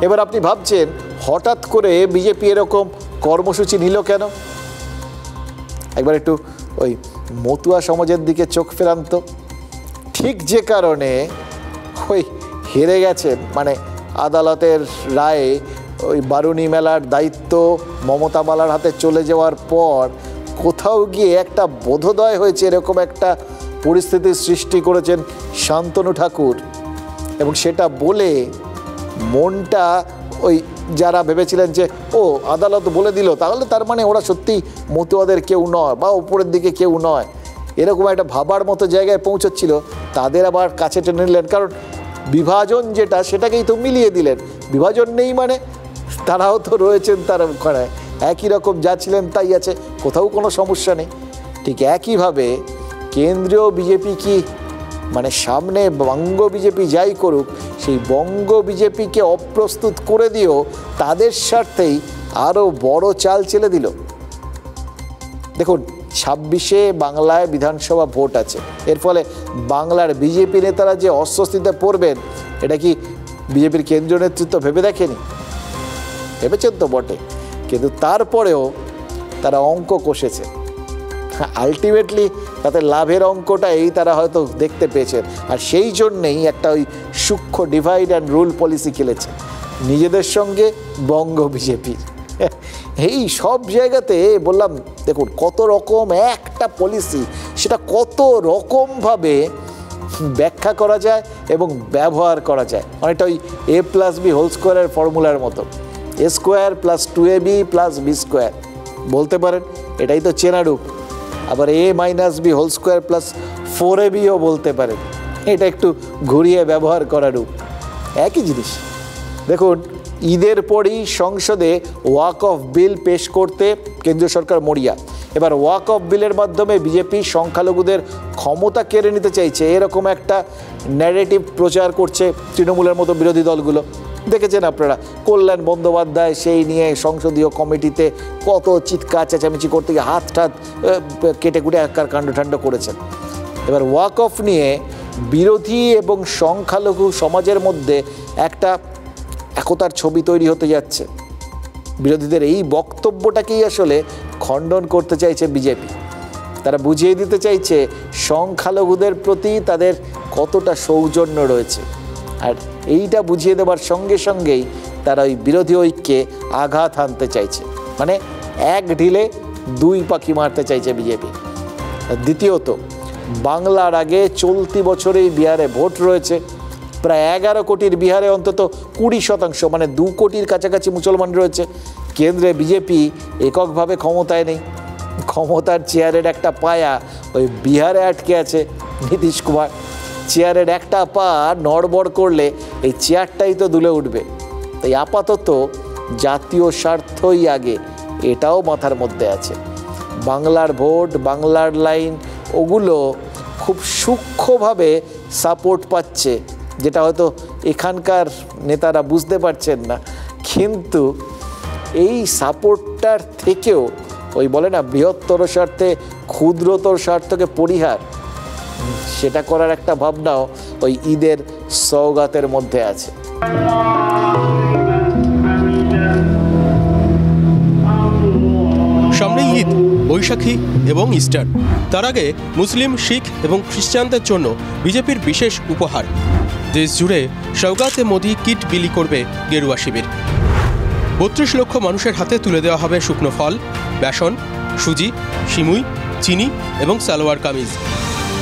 এবার আপনি ভাবছেন হঠাৎ করে বিজেপি এরকম কর্মসূচি নিল কেন? একবার একটু ওই মতুয়া সমাজের দিকে চোখ ফেরান তো। ঠিক যে কারণে ওই হেরে গেছেন, মানে আদালতের রায়ে ওই বারুণী মেলার দায়িত্ব মমতা বালার হাতে চলে যাওয়ার পর কোথাও গিয়ে একটা বোধোদয় হয়েছে, এরকম একটা পরিস্থিতির সৃষ্টি করেছেন শান্তনু ঠাকুর। এবং সেটা বলে মনটা ওই যারা ভেবেছিলেন যে ও আদালত বলে দিল, তাহলে তার মানে ওরা সত্যি মতুয়াদের কেউ নয় বা উপরের দিকে কেউ নয়, এরকম একটা ভাবার মতো জায়গায় পৌঁছচ্ছিল, তাদের আবার কাছে টেনে নিলেন। কারণ বিভাজন যেটা, সেটাকেই তো মিলিয়ে দিলেন। বিভাজন নেই মানে তারাও তো রয়েছেন তার ওখানে, একই রকম যা ছিলেন তাই আছে, কোথাও কোনো সমস্যা নেই। ঠিক একইভাবে কেন্দ্রীয় বিজেপি কি মানে সামনে বঙ্গ বিজেপি যাই করুক, সেই বঙ্গ বিজেপিকে অপ্রস্তুত করে দিয়েও তাদের স্বার্থেই আরও বড় চাল চেলে দিল। দেখুন, 26-এ বাংলায় বিধানসভা ভোট আছে, এর ফলে বাংলার বিজেপি নেতারা যে অস্বস্তিতে পড়বেন, এটা কি বিজেপির কেন্দ্রীয় নেতৃত্ব ভেবে দেখেনি? ভেবেছেন তো বটে, কিন্তু তারপরেও তারা অঙ্ক কষেছে। আলটিমেটলি তাতে লাভের অঙ্কটা এই তারা হয়তো দেখতে পেয়েছেন, আর সেই জন্যেই একটা ওই সূক্ষ্ম ডিভাইড অ্যান্ড রুল পলিসি খেলেছে নিজেদের সঙ্গে বঙ্গ বিজেপির। এই সব জায়গাতে বললাম, দেখুন কত রকম একটা পলিসি, সেটা কত রকমভাবে ব্যাখ্যা করা যায় এবং ব্যবহার করা যায়। অনেকটা ওই a+b² ফর্মুলার মতো, a² + 2ab + b² বলতে পারেন, এটাই তো চেনা রূপ। আবার a-b² + 4ab বলতে পারেন, এটা একটু ঘুরিয়ে ব্যবহার করা রূপ, একই জিনিস। দেখুন, ঈদের পরই সংসদে ওয়াক অফ বিল পেশ করতে কেন্দ্রীয় সরকার মরিয়া। এবার ওয়াক অফ বিলের মাধ্যমে বিজেপি সংখ্যালঘুদের ক্ষমতা কেড়ে নিতে চাইছে, এরকম একটা ন্যারেটিভ প্রচার করছে তৃণমূলের মতো বিরোধী দলগুলো। দেখেছেন আপনারা, কল্যাণ বন্দ্যোপাধ্যায় সেই নিয়ে সংসদীয় কমিটিতে কত চিৎকার চেঁচামেচি করতে গিয়ে হাত কেটে কুটে একার কাণ্ডঠাণ্ড করেছেন। এবার ওয়াক অফ নিয়ে বিরোধী এবং সংখ্যালঘু সমাজের মধ্যে একটা একতার ছবি তৈরি হতে যাচ্ছে। বিরোধীদের এই বক্তব্যটাকেই আসলে খণ্ডন করতে চাইছে বিজেপি। তারা বুঝিয়ে দিতে চাইছে সংখ্যালঘুদের প্রতি তাদের কতটা সৌজন্য রয়েছে, আর এইটা বুঝিয়ে দেওয়ার সঙ্গে সঙ্গেই তারা ওই বিরোধী ঐক্যে আঘাত হানতে চাইছে, মানে এক ঢিলে দুই পাখি মারতে চাইছে বিজেপি। দ্বিতীয়ত, বাংলার আগে চলতি বছরেই বিহারে ভোট রয়েছে, প্রায় 11 কোটির বিহারে অন্তত 20% মানে 2 কোটির কাছাকাছি মুসলমান রয়েছে। কেন্দ্রে বিজেপি এককভাবে ক্ষমতায় নেই, ক্ষমতার চেয়ারের একটা পায়া ওই বিহারে আটকে আছে নীতিশ কুমার। চেয়ারের একটা পা নড়বড় করলে এই চেয়ারটাই তো দুলে উঠবে। তাই আপাতত জাতীয় স্বার্থই আগে, এটাও মাথার মধ্যে আছে। বাংলার ভোট, বাংলার লাইন, ওগুলো খুব সূক্ষ্মভাবে সাপোর্ট পাচ্ছে, যেটা হয়তো এখানকার নেতারা বুঝতে পারছেন না। কিন্তু এই সাপোর্টটার থেকেও ওই বলে না বৃহত্তর স্বার্থে ক্ষুদ্রতর স্বার্থকে পরিহার, সেটা করার একটা ভাবনাও ওই ঈদের সওগাতের মধ্যে আছে। সামনেই ঈদ, বৈশাখী এবং ইস্টার। তার আগে মুসলিম, শিখ এবং খ্রিস্টানদের জন্য বিজেপির বিশেষ উপহার। দেশ জুড়ে সওগাতে মোদি কিট বিলি করবে গেরুয়া শিবির। ৩২ লক্ষ মানুষের হাতে তুলে দেওয়া হবে শুকনো ফল, বেসন, সুজি, সিমুই, চিনি এবং সালোয়ার কামিজ।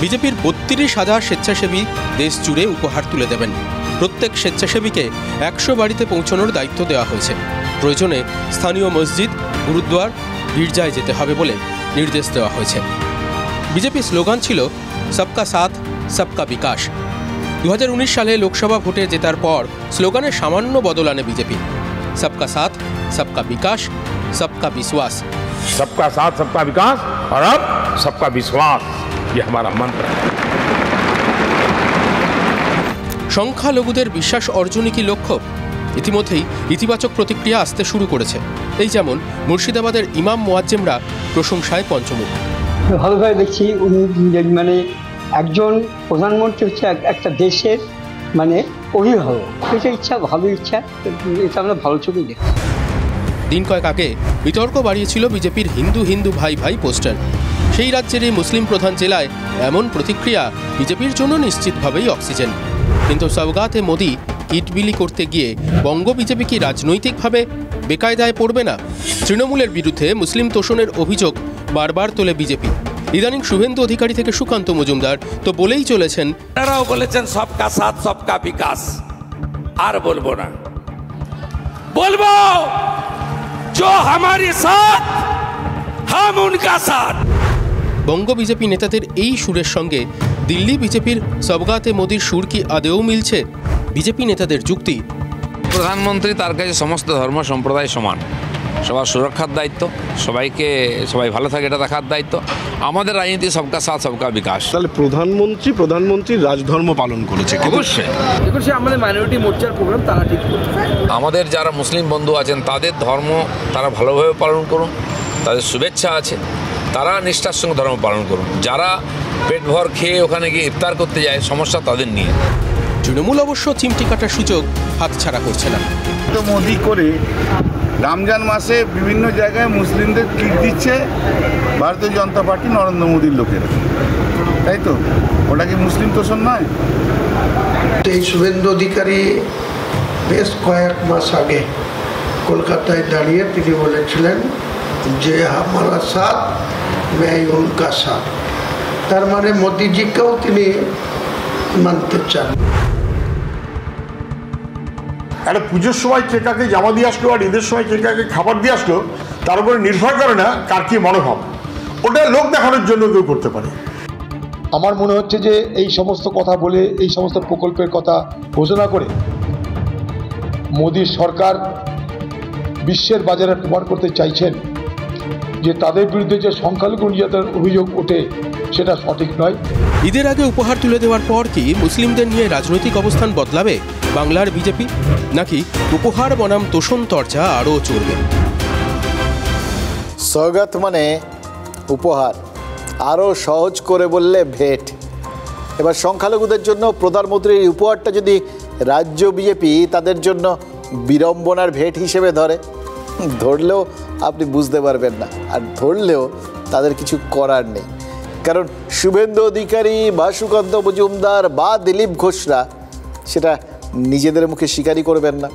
বিজেপির ৩২,০০০ স্বেচ্ছাসেবী দেশ জুড়ে উপহার তুলে দেবেন। প্রত্যেক স্বেচ্ছাসেবীকে ১০০ বাড়িতে পৌঁছানোর দায়িত্ব দেওয়া হয়েছে। প্রয়োজনে স্থানীয় মসজিদ, গুরুদ্বার, গির্জায় যেতে হবে বলে নির্দেশ দেওয়া হয়েছে। বিজেপির স্লোগান ছিল সবকা সাথ সবকা বিকাশ। ২০১৯ সালে লোকসভা ভোটে জেতার পর স্লোগানে সামান্য বদল আনে বিজেপি। सबका साथ, सबका विकास, सबका विश्वास। सबका साथ, सबका विकास और अब सबका विश्वास, ये हमारा मंत्र है। সংখ্যালঘুদের বিশ্বাস অর্জনই কি লক্ষ্য? ইতিমধ্যেই ইতিবাচক প্রতিক্রিয়া আসতে শুরু করেছে। এই যেমন মুর্শিদাবাদের ইমাম মুয়াজ্জেমরা প্রশংসায় পঞ্চমুখ। ভালোভাবে দেখছি উনি মানে একজন প্রধানমন্ত্রী হচ্ছে একটা দেশের মানে অভিভাবক, এটা ইচ্ছা, ভালো ইচ্ছা, এটা আমরা ভালো চোখেই দেখছি। দিন কয়েক আগে বিতর্ক বাড়িয়েছিল বিজেপির হিন্দু হিন্দু ভাই ভাই পোস্টার। সেই রাজ্যের এই মুসলিম প্রধান জেলায় এমন প্রতিক্রিয়া বিজেপির জন্য নিশ্চিতভাবেই অক্সিজেন। কিন্তু সওগাতে মোদি কিট বিলি করতে গিয়ে বঙ্গ বিজেপি কি রাজনৈতিকভাবে বেকায়দায় পড়বে না? তৃণমূলের বিরুদ্ধে মুসলিম তোষণের অভিযোগ বারবার তোলে বিজেপি। ইদানিং শুভেন্দু অধিকারী থেকে সুকান্ত মজুমদার তো বলেই চলেছেন, তারাও বলেছেন সবকা সাথ সবকা বিকাশ। আর বলবো না, বলবো जो हमारे साथ हम उनका साथ। বঙ্গ বিজেপি নেতাদের এই সুরের সঙ্গে দিল্লি বিজেপির সবগাতে মোদির সুর কি আদেও মিলছে? বিজেপি নেতাদের যুক্তি, প্রধানমন্ত্রী তার কাছে সমস্ত ধর্ম সম্প্রদায় সমান, সবার সুরক্ষার দায়িত্ব, সবাই ভালো থাকে এটা দেখার দায়িত্ব। আমাদের রাজনীতি সবকা সাথ সবকা বিকাশ। তাহলে প্রধানমন্ত্রী রাজধর্ম পালন করেছে। অবশ্যই আমাদের মাইনরিটি মোর্চার প্রোগ্রাম তারা ঠিক করছে। আমাদের যারা মুসলিম বন্ধু আছেন তাদের ধর্ম তারা ভালোভাবে পালন করুন, তাদের শুভেচ্ছা আছে, তারা নিষ্ঠার সঙ্গে ধর্ম পালন করুন। যারা পেট ভর খেয়ে ওখানে গিয়ে ইফতার করতে যায়, সমস্যা তাদের নিয়ে। তৃণমূল অবশ্য চিমটি কাটার সুযোগ হাতছাড়া করছে না। মোদি করে রমজান মাসে বিভিন্ন জায়গায় মুসলিমদের কিট দিচ্ছে ভারতীয় জনতা পার্টি, নরেন্দ্র মোদীর লোকেরা, তাই তো? ওটা কি মুসলিম তোষণ নয়? এই শুভেন্দু অধিকারী বেশ কয়েক মাস আগে কলকাতায় দাঁড়িয়ে তিনি বলেছিলেন যে হামারা সাথ मैं उनका साथ, তার মানে মোদিজিকেও তিনি মানতে চান। একটা পুজোর সময় কে কাকে জামা দিয়ে আসলো আর ঈদের সময় কে কাকে খাবার দিয়ে আসলো, তার উপরে নির্ভর করে না কার কি মনোভাব। ওটা লোক দেখানোর জন্য কেউ করতে পারে। আমার মনে হচ্ছে যে এই সমস্ত কথা বলে, এই সমস্ত প্রকল্পের কথা ঘোষণা করে মোদী সরকার বিশ্বের বাজারে প্রমাণ করতে চাইছেন যে তাদের বিরুদ্ধে যে সংখ্যালঘু নির্যাতনের অভিযোগ ওঠে সেটা সঠিক নয়। ঈদের আগে উপহার তুলে দেওয়ার পর কি মুসলিমদের নিয়ে রাজনৈতিক অবস্থান বদলাবে বাংলার বিজেপি, নাকি উপহার বনাম তোষণ চর্চা আরও চলবে? সওগাত মানে উপহার, আরও সহজ করে বললে ভেট। এবার সংখ্যালঘুদের জন্য প্রধানমন্ত্রীর উপহারটা যদি রাজ্য বিজেপি তাদের জন্য বিড়ম্বনার ভেট হিসেবে ধরলেও আপনি বুঝতে পারবেন না, আর ধরলেও তাদের কিছু করার নেই। কারণ শুভেন্দু অধিকারী বা সুকান্ত মজুমদার বা দিলীপ ঘোষরা সেটা নিজেদের মুখে স্বীকারই করবেন না।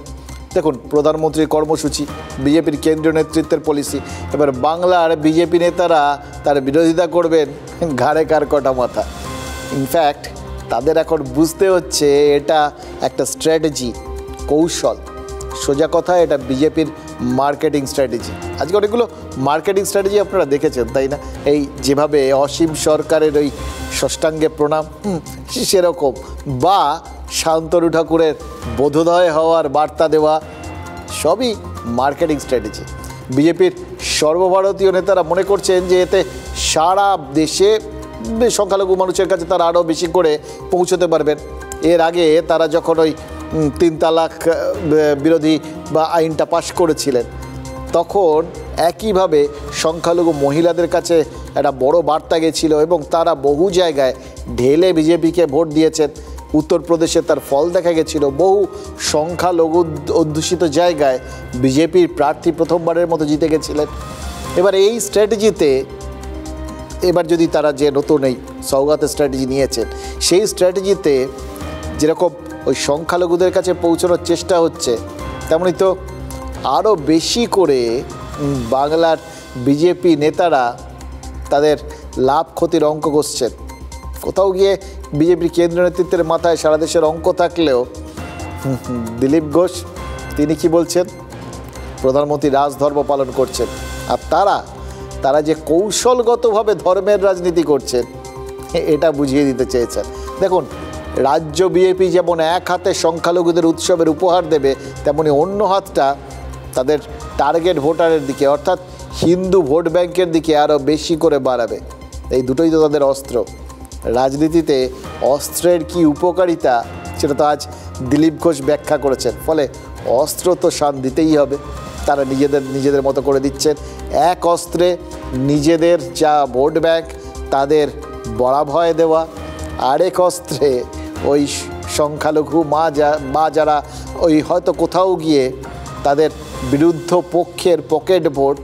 দেখুন, প্রধানমন্ত্রীর কর্মসূচি, বিজেপির কেন্দ্রীয় নেতৃত্বের পলিসি, এবার বাংলার বিজেপি নেতারা তার বিরোধিতা করবেন ঘাড়ে কার কটা মাথা। ইনফ্যাক্ট তাদের এখন বুঝতে হচ্ছে এটা একটা স্ট্র্যাটেজি, কৌশল। সোজা কথা, এটা বিজেপির মার্কেটিং স্ট্র্যাটেজি। আজকে অনেকগুলো মার্কেটিং স্ট্র্যাটেজি আপনারা দেখেছেন, তাই না? এই যেভাবে অসীম সরকারের ওই ষষ্ঠাঙ্গে প্রণাম সেরকম, বা শান্তনু ঠাকুরের বোধোদয় হওয়ার বার্তা দেওয়া, সবই মার্কেটিং স্ট্র্যাটেজি। বিজেপির সর্বভারতীয় নেতারা মনে করছেন যে এতে সারা দেশে সংখ্যালঘু মানুষের কাছে তারা আরও বেশি করে পৌঁছতে পারবেন। এর আগে তারা যখন ওই 3 তালাক বিরোধী বা আইনটা পাশ করেছিলেন, তখন একইভাবে সংখ্যালঘু মহিলাদের কাছে একটা বড় বার্তা গেছিল এবং তারা বহু জায়গায় ঢেলে বিজেপিকে ভোট দিয়েছেন। উত্তরপ্রদেশে তার ফল দেখা গেছিল, বহু সংখ্যালঘু অধ্যুষিত জায়গায় বিজেপির প্রার্থী প্রথমবারের মতো জিতে গেছিলেন। এবার এই স্ট্র্যাটেজিতে এবার যদি তারা যে নতুন এই সওগাতের স্ট্র্যাটেজি নিয়েছেন, সেই স্ট্র্যাটেজিতে যেরকম ওই সংখ্যালঘুদের কাছে পৌঁছানোর চেষ্টা হচ্ছে, তেমনি তো আরও বেশি করে বাংলার বিজেপি নেতারা তাদের লাভ ক্ষতির অঙ্ক কষছেন। কোথাও গিয়ে বিজেপির কেন্দ্রীয় নেতৃত্বের মাথায় সারা দেশের অঙ্ক থাকলেও দিলীপ ঘোষ তিনি কি বলছেন? প্রধানমন্ত্রী রাজধর্ম পালন করছেন, আর তারা যে কৌশলগতভাবে ধর্মের রাজনীতি করছেন এটা বুঝিয়ে দিতে চেয়েছেন। দেখুন, রাজ্য বিজেপি যেমন এক হাতে সংখ্যালঘুদের উৎসবের উপহার দেবে, তেমনি অন্য হাতটা তাদের টার্গেট ভোটারের দিকে, অর্থাৎ হিন্দু ভোট ব্যাংকের দিকে আরও বেশি করে বাড়াবে। এই দুটোই তো তাদের অস্ত্র। রাজনীতিতে অস্ত্রের কি উপকারিতা সেটা তো আজ দিলীপ ঘোষ ব্যাখ্যা করেছেন। ফলে অস্ত্র তো শান দিতেই হবে। তারা নিজেদের মতো করে দিচ্ছেন। এক অস্ত্রে নিজেদের যা ভোট ব্যাংক তাদের বড়া ভয় দেওয়া, আরেক অস্ত্রে ওই সংখ্যালঘু মা যারা ওই হয়তো কোথাও গিয়ে তাদের বিরুদ্ধ পক্ষের পকেট ভোট,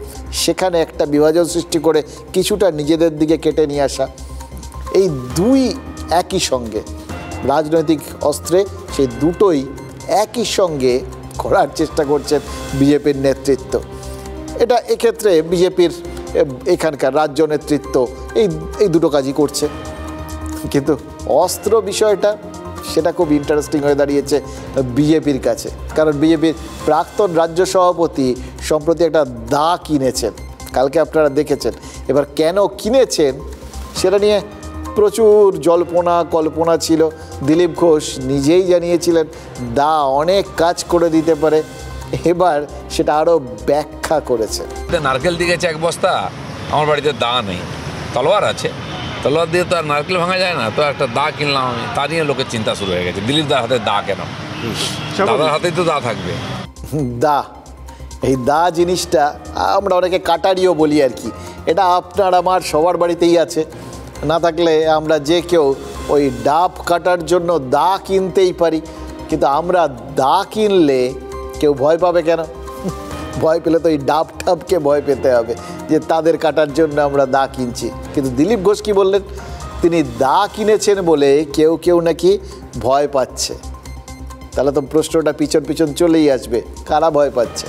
সেখানে একটা বিভাজন সৃষ্টি করে কিছুটা নিজেদের দিকে কেটে নিয়ে আসা। এই দুই একই সঙ্গে রাজনৈতিক অস্ত্রে, সেই দুটোই একই সঙ্গে করার চেষ্টা করছেন বিজেপির নেতৃত্ব। এটা এক্ষেত্রে বিজেপির এখানকার রাজ্য নেতৃত্ব এই দুটো কাজই করছে। কিন্তু অস্ত্র বিষয়টা সেটা খুব ইন্টারেস্টিং হয়ে দাঁড়িয়েছে বিজেপির কাছে, কারণ বিজেপির প্রাক্তন রাজ্য সভাপতি সম্প্রতি একটা দা কিনেছেন, কালকে আপনারা দেখেছেন। এবার কেন কিনেছেন সেটা নিয়ে প্রচুর জল্পনা কল্পনা ছিল। দিলীপ ঘোষ নিজেই জানিয়েছিলেন দা অনেক কাজ করে দিতে পারে, এবার সেটা আরও ব্যাখ্যা করেছে। নারকেল দিয়েছে 1 বস্তা, আমার বাড়িতে দা নেই, তলোয়ার আছে, তলোয়ার দিয়ে তো আর নারকেল ভাঙা যায় না, তো একটা দা কিনলাম আমি। তা নিয়ে লোকের চিন্তা শুরু হয়ে গেছে, দিলীপ দার হাতে দা কেন? দাদার হাতেই তো দা থাকবে। দা, এই দা জিনিসটা আমরা অনেকে কাটারিও বলি আর কি। এটা আপনার আমার সবার বাড়িতেই আছে, না থাকলে আমরা যে কেউ ওই ডাব কাটার জন্য দা কিনতেই পারি। কিন্তু আমরা দা কিনলে কেউ ভয় পাবে কেন? ভয় পেলে তো এই ডাব টাবকে ভয় পেতে হবে যে তাদের কাটার জন্য আমরা দা কিনছি। কিন্তু দিলীপ ঘোষ কি বললেন? তিনি দা কিনেছেন বলে কেউ নাকি ভয় পাচ্ছে। তাহলে তো প্রশ্নটা পিছন চলেই আসবে, কারা ভয় পাচ্ছে?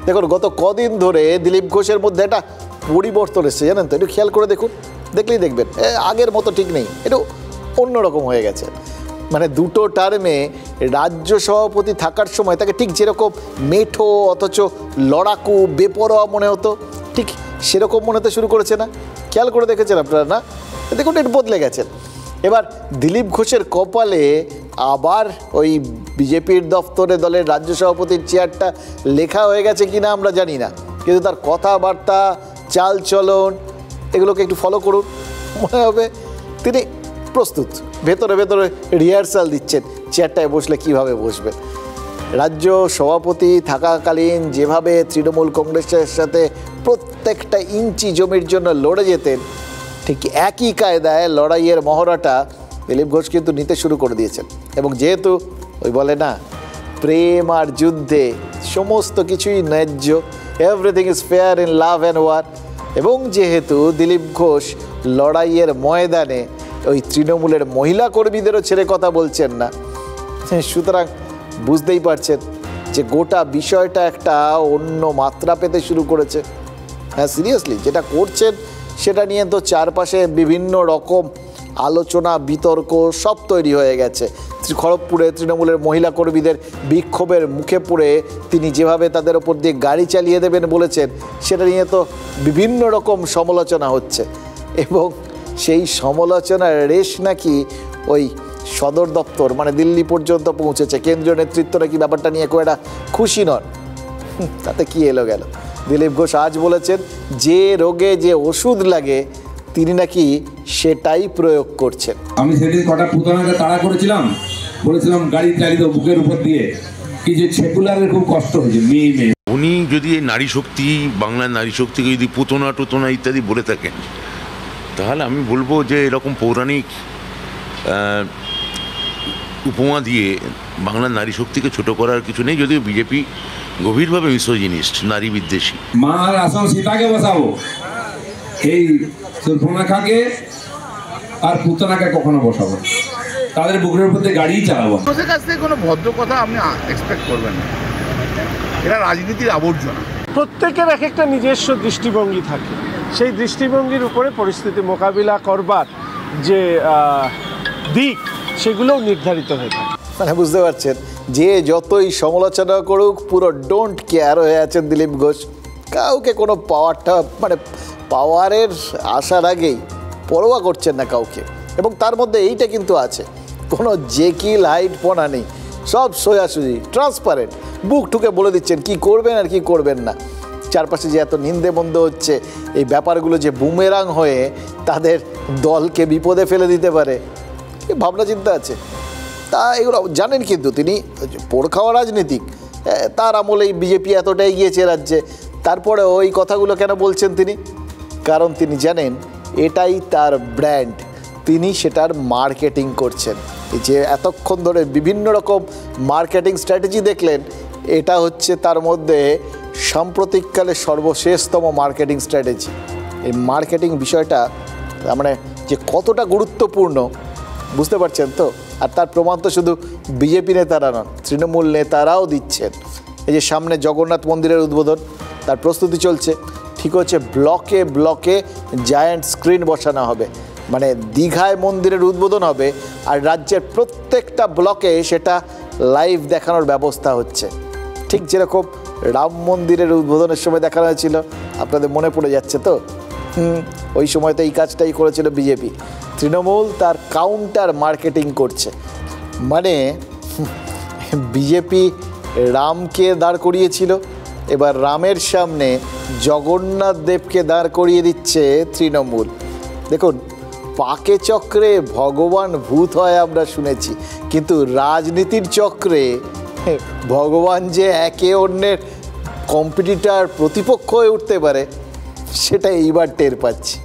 দেখুন, গত কদিন ধরে দিলীপ ঘোষের মধ্যে একটা পরিবর্তন এসেছে, জানেন তো? একটু খেয়াল করে দেখুন, দেখলেই দেখবেন আগের মতো ঠিক নেই, একটু অন্যরকম হয়ে গেছে। মানে দুটো টার্মে রাজ্য সভাপতি থাকার সময় তাকে ঠিক যেরকম মেঠো অথচ লড়াকু বেপরোয়া মনে হতো, ঠিক সেরকম মনে হতে শুরু করেছে না? খেয়াল করে দেখেছেন আপনারা না? দেখুন, একটু বদলে গেছেন। এবার দিলীপ ঘোষের কপালে আবার ওই বিজেপির দফতরে দলের রাজ্য সভাপতির চেয়ারটা লেখা হয়ে গেছে কিনা আমরা জানি না, কিন্তু তার কথাবার্তা চাল চলন এগুলোকে একটু ফলো করুন, মনে হবে তিনি প্রস্তুত। ভেতরে রিহার্সাল দিচ্ছেন চেয়ারটায় বসলে কিভাবে বসবেন। রাজ্য সভাপতি থাকাকালীন যেভাবে তৃণমূল কংগ্রেসের সাথে প্রত্যেকটা ইঞ্চি জমির জন্য লড়ে যেতেন, ঠিক একই কায়দায় লড়াইয়ের মহড়াটা দিলীপ ঘোষ কিন্তু নিতে শুরু করে দিয়েছেন। এবং যেহেতু ওই বলে না, প্রেম আর যুদ্ধে সমস্ত কিছুই ন্যায্য, everything is fair in love and war, এবং যেহেতু দিলীপ ঘোষ লড়াইয়ের ময়দানে ওই তৃণমূলের মহিলা কর্মীদেরও ছেড়ে কথা বলছেন না, সুতরাং বুঝতেই পারছেন যে গোটা বিষয়টা একটা অন্য মাত্রা পেতে শুরু করেছে। হ্যাঁ, সিরিয়াসলি যেটা করছেন সেটা নিয়ে তো চারপাশে বিভিন্ন রকম আলোচনা বিতর্ক সব তৈরি হয়ে গেছে। খড়গপুরে তৃণমূলের মহিলা কর্মীদের বিক্ষোভের মুখে পড়ে তিনি যেভাবে তাদের ওপর দিয়ে গাড়ি চালিয়ে দেবেন বলেছেন, সেটা নিয়ে তো বিভিন্ন রকম সমালোচনা হচ্ছে এবং সেই সমালোচনার রেশ নাকি ওই সদর দপ্তর মানে দিল্লি পর্যন্ত পৌঁছেছে। কেন্দ্রীয় নেতৃত্ব নাকি ব্যাপারটা নিয়ে খুব একটা খুশি নন। তাতে কি এলো গেল। দিলীপ ঘোষ আজ বলেছেন যে রোগে যে ওষুধ লাগে তিনি নাকি সেটাই প্রয়োগ করছেন। আমি সেদিন কটা পুতনাকে তাড়া করেছিলাম, বলেছিলাম গাড়ি চালিয়ে বুকের উপর দিয়ে, কি যে সেকুলারের খুব কষ্ট হয়েছে মেয়ে। উনি যদি নারী শক্তি, বাংলার নারী শক্তিকে যদি পুতনা টুতনা ইত্যাদি বলে থাকেন, তাহলে আমি বলবো যে এরকম পৌরাণিক উপমা দিয়ে বাংলার নারী শক্তিকে ছোট করার কিছু নেই। যদিও বিজেপি গভীরভাবে মিসোজিনিস্ট, নারী বিদ্বেষী। মার আসন সীতাকে বসাবো, এই সুর্পণখাকে আর পুতনাকে কখনো বসাবো, তাদের বুকের উপর দিয়ে গাড়ি চালাবো। ওদের কাছ থেকে কোনো ভদ্র কথা আপনি এক্সপেক্ট করবেন না, এরা রাজনীতির আবর্জনা। প্রত্যেকের এক একটা নিজস্ব দৃষ্টিভঙ্গি থাকে, সেই দৃষ্টিভঙ্গির উপরে পরিস্থিতি মোকাবিলা করবার যে দিক সেগুলোও নির্ধারিত হয়ে থাকে। মানে বুঝতে পারছেন, যে যতই সমালোচনা করুক পুরো ডোন্ট কেয়ার হয়ে আছেন দিলীপ ঘোষ। কাউকে কোনো পাওয়ারটা মানে পাওয়ারের আসার আগেই পরোয়া করছেন না কাউকে। এবং তার মধ্যে এইটা কিন্তু আছে, কোনো জেকিল হাইড পনা নেই, সব সোজাসুজি ট্রান্সপারেন্ট, বুক ঠুকে বলে দিচ্ছেন কি করবেন আর কি করবেন না। চারপাশে যে এত নিন্দে মন্দ হচ্ছে, এই ব্যাপারগুলো যে বুমেরাং হয়ে তাদের দলকে বিপদে ফেলে দিতে পারে, এই ভাবনা চিন্তা আছে। তা এগুলো জানেন, কিন্তু তিনি পোড় খাওয়া রাজনীতিক, তার আমলেই বিজেপি এতটাই গিয়েছে রাজ্যে, তারপরে ওই কথাগুলো কেন বলছেন তিনি? কারণ তিনি জানেন এটাই তার ব্র্যান্ড, তিনি সেটার মার্কেটিং করছেন। এই যে এতক্ষণ ধরে বিভিন্ন রকম মার্কেটিং স্ট্র্যাটেজি দেখলেন, এটা হচ্ছে তার মধ্যে সাম্প্রতিককালে সর্বশেষতম মার্কেটিং স্ট্র্যাটেজি। এই মার্কেটিং বিষয়টা মানে যে কতটা গুরুত্বপূর্ণ বুঝতে পারছেন তো। আর তার প্রমাণ তো শুধু বিজেপি নেতারা নন, তৃণমূল নেতারাও দিচ্ছেন। এই যে সামনে জগন্নাথ মন্দিরের উদ্বোধন, তার প্রস্তুতি চলছে। ঠিক হচ্ছে, ব্লকে ব্লকে জায়ান্ট স্ক্রিন বসানো হবে, মানে দীঘায় মন্দিরের উদ্বোধন হবে আর রাজ্যের প্রত্যেকটা ব্লকে সেটা লাইভ দেখানোর ব্যবস্থা হচ্ছে। ঠিক যেরকম রাম মন্দিরের উদ্বোধনের সময় দেখানো হয়েছিল, আপনাদের মনে পড়ে যাচ্ছে তো। ওই সময় তো এই কাজটাই করেছিল বিজেপি। তৃণমূল তার কাউন্টার মার্কেটিং করছে, মানে বিজেপি রামকে দাঁড় করিয়েছিল, এবার রামের সামনে জগন্নাথ দেবকে দাঁড় করিয়ে দিচ্ছে তৃণমূল। দেখুন, পাকে চক্রে ভগবান ভূত হয় আমরা শুনেছি, কিন্তু রাজনীতির চক্রে ভগবান যে একে অন্যের কম্পিটিটর প্রতিপক্ষ হয়ে উঠতে পারে সেটা এইবার টের পাচ্ছি।